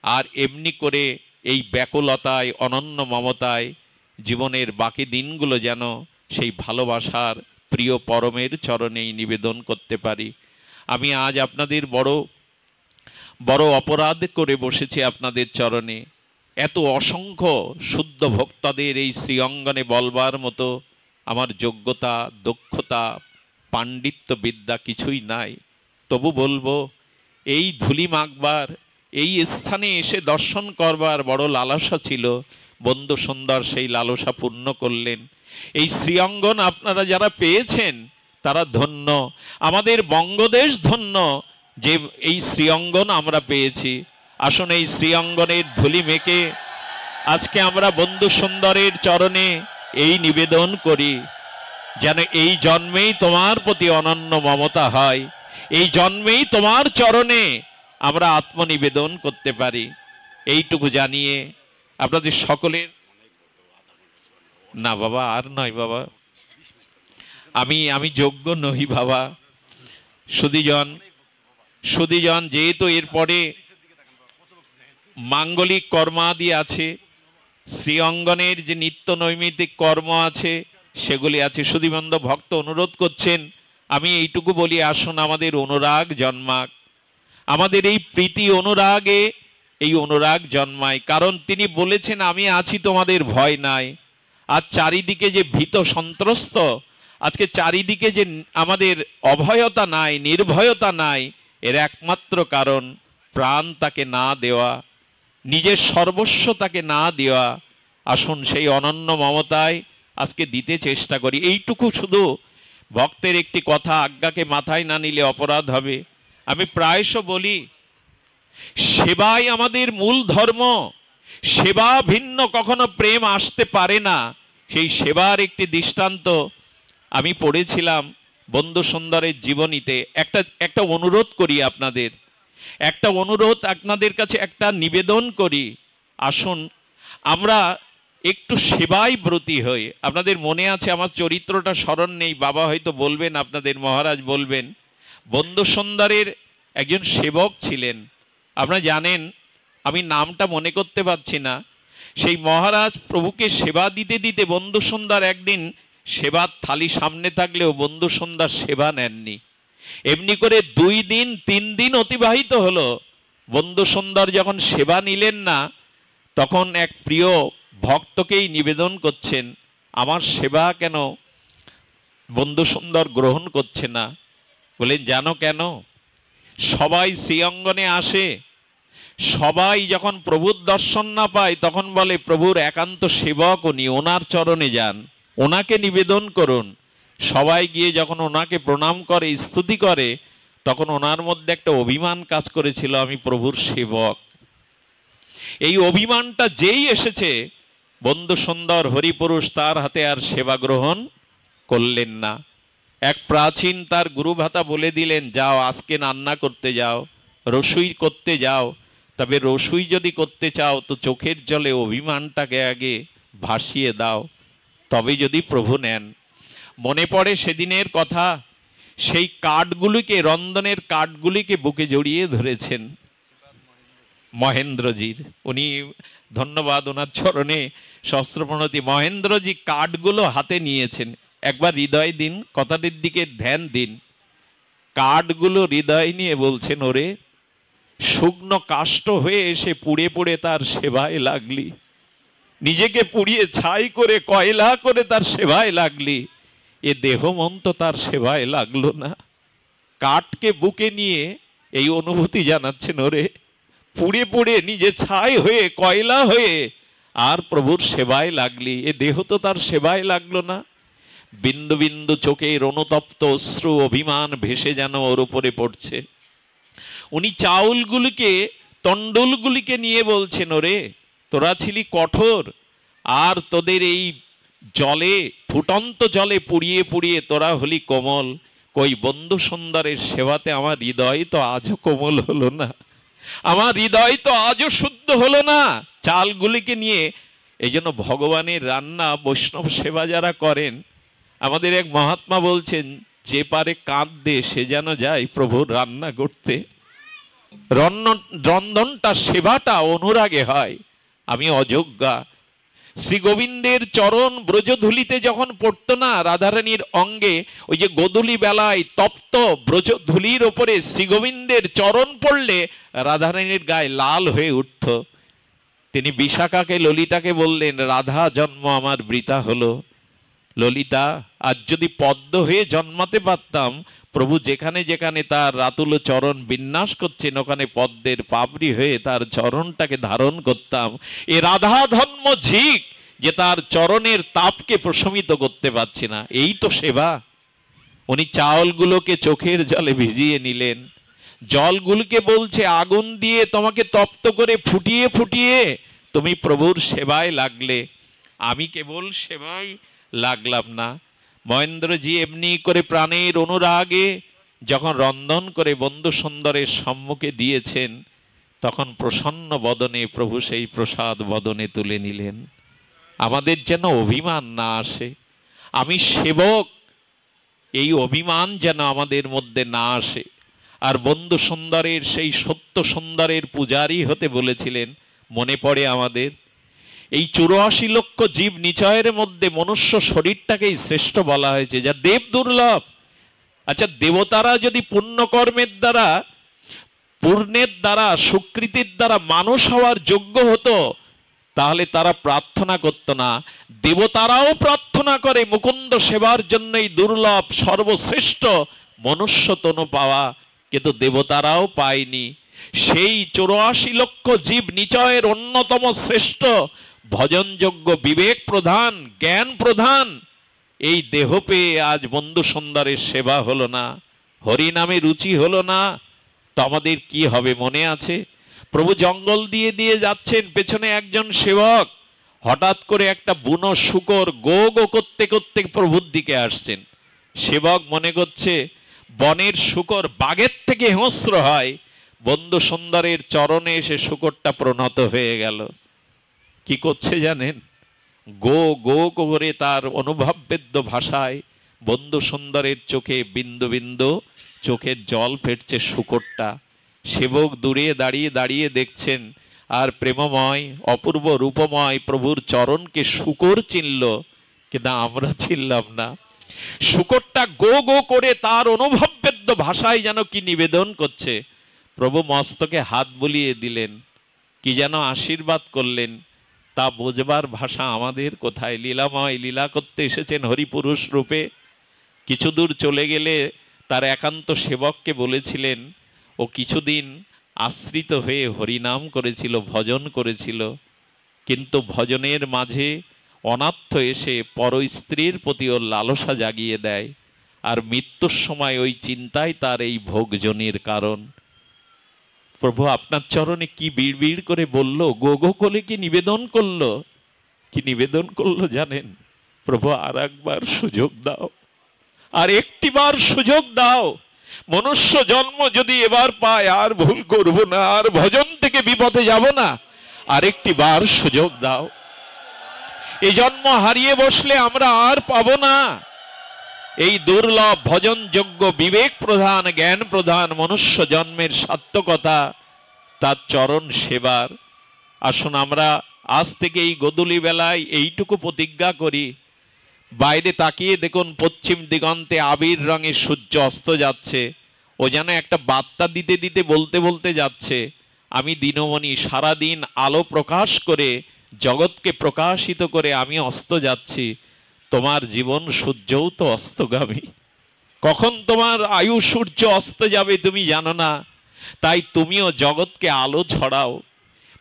আর এমনি করে এই ব্যাকুলতায় অনন্য মমতায় জীবনের বাকি দিনগুলো যেন সেই ভালোবাসার প্রিয় পরমের চরণেই নিবেদন করতে পারি। আমি আজ আপনাদের বড় বড় অপরাধ করে বসেছি আপনাদের চরণে। এত অসংখ্য শুদ্ধ ভক্তদের এই শ্রী অঙ্গনে বলবার মতো আমার যোগ্যতা, দক্ষতা, পাণ্ডিত্য, বিদ্যা কিছুই নাই। তবু বলবো, এই ধুলি মাখবার, এই স্থানে এসে দর্শন করবার বড় লালসা ছিল। বন্ধু সুন্দর সেই লালসা পূর্ণ করলেন। এই শ্রীঅঙ্গন আপনারা যারা পেয়েছেন তারা ধন্য, আমাদের বঙ্গদেশ ধন্য, যে এই শ্রীঅঙ্গন আমরা পেয়েছি। আসুন এই শ্রীঅঙ্গনের ধুলি মেখে আজকে আমরা বন্ধু সুন্দরের চরণে এই নিবেদন করি, যেন এই জন্মেই তোমার প্রতি অনন্য মমতা হয়, এই জন্মেই তোমার চরণে আমরা আত্মনিবেদন করতে পারি। এইটুকু জানিয়ে আপনাদের সকলের, না বাবা আর নয় বাবা, আমি যোগ্য নহি বাবা। সুধীজন যেহেতু এরপরে মাঙ্গলিক কর্মাদি আছে, শ্রীঅঙ্গনের যে নিত্য নৈমিত্তিক কর্ম আছে সেগুলি আছে। সুধীবন্ধ ভক্ত অনুরোধ করছেন, আমি এইটুকু বলি, আসুন আমাদের অনুরাগ জন্মাক, আমাদের এই প্রীতি অনুরাগে এই অনুরাগ জন্মায়। কারণ তিনি বলেছেন, আমি আছি তোমাদের ভয় নাই। আর চারিদিকে যে ভীত সন্ত্রস্ত, আজকে চারিদিকে যে আমাদের অভয়তা নাই, নির্ভয়তা নাই, এর একমাত্র কারণ প্রাণ তাকে না দেওয়া, নিজের সর্বস্ব তাকে না দেওয়া। আসুন সেই অনন্য মমতায় আজকে দিতে চেষ্টা করি। এইটুকু শুধু ভক্তের একটি কথা, আজ্ঞাকে মাথায় না নিলে অপরাধ হবে। আমি প্রায়শ বলি, সেবাই আমাদের মূল ধর্ম, সেবা ভিন্ন কখনো প্রেম আসতে পারে না। সেই সেবার একটি দৃষ্টান্ত আমি পড়েছিলাম বন্ধু সুন্দরের জীবনীতে। একটা অনুরোধ করি আপনাদের, একটা অনুরোধ আপনাদের কাছে, একটা নিবেদন করি, আসুন আমরা একটু সেবায় ব্রতী হই। আপনাদের মনে আছে, আমার চরিত্রটা স্মরণ নেই, বাবা হয়তো বলবেন, আপনাদের মহারাজ বলবেন, বন্ধু সুন্দরের একজন সেবক ছিলেন, আপনারা জানেন, আমি নামটা মনে করতে পারছি না। সেই মহারাজ প্রভুকে সেবা দিতে দিতে বন্ধু সুন্দর একদিন সেবার থালি সামনে থাকলেও বন্ধু সুন্দর সেবা নেননি। এমনি করে 2 দিন 3 দিন অতিবাহিত হলো। বন্ধু সুন্দর যখন সেবা নিলেন না, তখন এক প্রিয় ভক্তকেই নিবেদন করছেন, আমার সেবা কেন বন্ধু সুন্দর গ্রহণ করছে না? বলেন, জানো কেন? সবাই শ্রীঅঙ্গনে আসে, সবাই যখন প্রভুর দর্শন না পায় তখন বলে, প্রভুর একান্ত সেবক উনি, ওনার চরণে যান, ওনাকে নিবেদন করুন। সবাই গিয়ে যখন ওনাকে প্রণাম করে, স্তুতি করে, তখন ওনার মধ্যে একটা অভিমান কাজ করেছিল, আমি প্রভুর সেবক। এই অভিমানটা যেই এসেছে, বন্ধু সুন্দর হরিপুরুষ তার হাতে আর সেবা গ্রহণ করলেন না। এক প্রাচীন তার গুরু ভাতা বলে দিলেন, যাও আজকে রান্না করতে যাও, রসুই করতে যাও, তবে রসুই যদি করতে চাও তো চোখের জলে অভিমানটাকে আগে ভাসিয়ে দাও, তবে যদি প্রভু নেন। মনে পড়ে সেদিনের কথা, সেই কাঠগুলিকে, রন্ধনের কাঠগুলিকে বুকে জড়িয়ে ধরেছেন মহেন্দ্রজির। উনি, ধন্যবাদ ওনার চরণে সহস্রপ্রণতি, মহেন্দ্রজি কাঠগুলো হাতে নিয়েছেন। একবার হৃদয় দিন, কথাটির দিকে ধ্যান দিন। কাঠগুলো হৃদয় নিয়ে বলছেন, ওরে শুকনো কাষ্ঠ হয়ে এসে পুড়ে পুড়ে তার সেবায় লাগলি, নিজেকে পুড়িয়ে ছাই করে কয়লা করে তার সেবায় লাগলি, এ দেহ মন তো তার সেবায় লাগলো না। কাঠকে বুকে নিয়ে এই অনুভূতি জানাচ্ছেন, ওরে পুড়ে পুড়ে নিজে ছাই হয়ে কয়লা হয়ে আর প্রভুর সেবায় লাগলি, এ দেহ তো তার সেবায় লাগলো না। বিন্দু বিন্দু চোখের অনুতপ্ত অশ্রু অভিমান ভেসে যেন ওর উপরে পড়ছে। উনি চাউলগুলিকে, তন্ডুলগুলিকে নিয়ে বলছেন, ওরে তোরা ছিলি কঠোর, আর তোদের এই জলে, ফুটন্ত জলে পুড়িয়ে পুড়িয়ে তোরা হলি কোমল। কই বন্ধু সুন্দরের সেবাতে আমার হৃদয় তো আজও কোমল হলো না, আমার হৃদয় তো আজও শুদ্ধ হলো না চালগুলিকে নিয়ে। এই জন্য ভগবানের রান্না, বৈষ্ণব সেবা যারা করেন, আমাদের এক মহাত্মা বলছেন, যে পারে কাঁদতে সে যেন যায় প্রভুর রান্না করতে। রন্ধনটা, সেবাটা অনুরাগে হয়। আমি অযোগ্যা। শ্রী গোবিন্দের চরণ ব্রজধুলিতে যখন পড়তো না রাধারানীর অঙ্গে, ওই যে গোধূলি বেলায় তপ্ত ব্রজধুলির ওপরে শ্রী গোবিন্দের চরণ পড়লে রাধারানীর গায়ে লাল হয়ে উঠত। তিনি বিশাখাকে, ললিতাকে বললেন, রাধা জন্ম আমার বৃথা হলো। ললিতা, আজ যদি পদ্ম হয়ে জন্মাতে পারতাম, প্রভু যেখানে যেখানে তার রাতুল চরণ বিন্যাস করছেন, ওখানে পদ্মের পাপড়ি হয়ে তার চরণটাকে ধারণ করতাম। এ রাধা ধর্ম ঝিক যে তার চরণের তাপকে প্রশমিত করতে পারছে না, এই তো সেবা। উনি চাউলগুলোকে চোখের জলে ভিজিয়ে নিলেন, জলগুলোকে বলছে আগুন দিয়ে তোমাকে তপ্ত করে ফুটিয়ে ফুটিয়ে তুমি প্রভুর সেবায় লাগলে, আমি কেবল সেবায় লাগলাম না। মহেন্দ্রজি এমনি করে প্রাণের অনুরাগে যখন রন্ধন করে বন্ধু সুন্দরের সম্মুখে দিয়েছেন, তখন প্রসন্ন বদনে প্রভু সেই প্রসাদ বদনে তুলে নিলেন। আমাদের যেন অভিমান না আসে, আমি সেবক, এই অভিমান যেন আমাদের মধ্যে না আসে। আর বন্ধু সুন্দরের সেই সত্য সুন্দরের পূজারী হতে বলেছিলেন। মনে পড়ে আমাদের এই 84 লক্ষ জীব নিচয়ের মধ্যে মনুষ্য শরীরটাকেই শ্রেষ্ঠ বলা হয়েছে, যা দেব দুর্লভ। আচ্ছা, দেবতারা যদি পুণ্যকর্মের দ্বারা, পূর্ণের দ্বারা, সুকৃতির দ্বারা মানুষ হওয়ার যোগ্য হতো, তাহলে তারা প্রার্থনা করতো না। দেবতারাও প্রার্থনা করে মুকুন্দ সেবার জন্যই দুর্লভ সর্বশ্রেষ্ঠ মনুষ্য তনু পাওয়া, কিন্তু দেবতারাও পায়নি। সেই 84 লক্ষ জীব নিচয়ের অন্যতম শ্রেষ্ঠ ভজনযোগ্য বিবেক প্রধান, জ্ঞান প্রধান এই দেহ পেয়ে আজ বন্ধু সুন্দরের সেবা হলো না, হরি নামে রুচি হলো না, তো আমাদের কি হবে? মনে আছে প্রভু জঙ্গল দিয়ে দিয়ে যাচ্ছেন, পেছনে একজন সেবক হঠাৎ করে একটা বুনো শূকর গো গো করতে করতে প্রভুর দিকে আসছেন। সেবক মনে করছে বনের শূকর বাঘের থেকে হিংস্র হয়, বন্ধু সুন্দরের চরণে এসে শূকরটা প্রণত হয়ে গেল। কি করছে জানেন? গো গো করে তার অনুভববেদ্য ভাষায় বন্ধু সুন্দরের চোখে বিন্দু বিন্দু চোখের জল ফেটছে শূকরটা। সেবক দূরে দাঁড়িয়ে দাঁড়িয়ে দেখছেন, আর প্রেমময় অপূর্ব রূপময় প্রভুর চরণকে শূকর চিনল, কিন্তু আমরা চিনলাম না। শূকরটা গো গো করে তার অনুভববেদ্য ভাষায় যেন কি নিবেদন করছে। প্রভু মস্তকে হাত বুলিয়ে দিলেন, কি যেন আশীর্বাদ করলেন, তা বোঝবার ভাষা আমাদের কোথায়? লীলাময়, লীলা করতে এসেছেন হরিপুরুষ রূপে। কিছু দূর চলে গেলে তার একান্ত সেবককে বলেছিলেন, ও কিছুদিন আশ্রিত হয়ে হরিনাম করেছিল, ভজন করেছিল, কিন্তু ভজনের মাঝে অনাথ এসে পর স্ত্রীর প্রতি ওর লালসা জাগিয়ে দেয়, আর মৃত্যুর সময় ওই চিন্তায় তার এই ভোগজনের কারণ। প্রভু আপনার চরণে কি বিড় করে বলল, গো গো করে কি নিবেদন করলো? কি নিবেদন করলো জানেন? প্রভু আর একবার সুযোগ দাও, আর একটিবার সুযোগ দাও। মনুষ্য জন্ম যদি এবার পায় আর ভুল করব না, আর ভজন থেকে বিপদে যাব না, আরেকটি বার সুযোগ দাও। এই জন্ম হারিয়ে বসলে আমরা আর পাবো না। এই দুর্লভ ভজনযোগ্য বিবেক প্রধান, জ্ঞান প্রধান মনুষ্য জন্মের সার্থকতা তার চরণ সেবার। আসুন আমরা আজ থেকে এই গোধূলি বেলায় এইটুকু প্রতিজ্ঞা করি। বাইরে তাকিয়ে দেখুন, পশ্চিম দিগন্তে আবির রঙে সূর্য অস্ত যাচ্ছে। ও যেন একটা বার্তা দিতে দিতে বলতে বলতে যাচ্ছে, আমি দিনমণি সারাদিন আলো প্রকাশ করে জগৎকে প্রকাশিত করে আমি অস্ত যাচ্ছি। তোমার জীবন সূর্যও তো অস্তগামী, কখন তোমার আয়ু সূর্য অস্ত যাবে তুমি জানো না। তাই তুমিও জগৎকে আলো ছড়াও।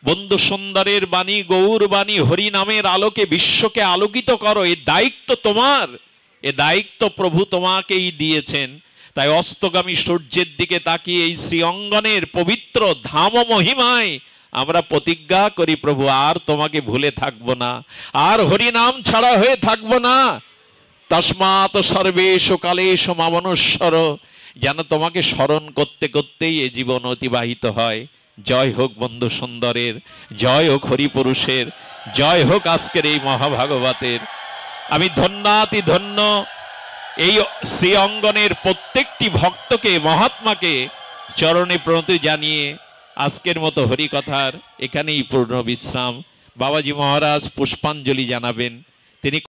বন্ধু সুন্দরের বাণী, গৌর বাণী, হরি নামের আলোকে বিশ্বকে আলোকিত করো। এ দায়িত্ব তোমার, এ দায়িত্ব প্রভু তোমাকেই দিয়েছেন। তাই অস্তগামী সূর্যের দিকে তাকিয়ে এই শ্রী অঙ্গনের পবিত্র ধাম মহিমায় আমরা প্রতিজ্ঞা করি, প্রভু আর তোমাকে ভুলে থাকবো না, আর হরি নাম ছাড়া হয়ে থাকবো না। তস্মাৎ সর্বেষু কালেষু মামনুষ্যর, যেন তোমাকে স্মরণ করতে করতেই এ জীবন অতিবাহিত হয়। জয় হোক বন্ধু সুন্দরের, জয় হোক হরিপুরুষের, জয় হোক আজকের এই মহাভাগবতের। আমি ধন্যাতি ধন্য এই শ্রী অঙ্গনের প্রত্যেকটি ভক্তকে, মহাত্মাকে চরণে প্রণতি জানিয়ে আজকের মতো হরিকথার এখানেই পূর্ণ বিশ্রাম। বাবাজি মহারাজ পুষ্পাঞ্জলি জানাবেন। তিনি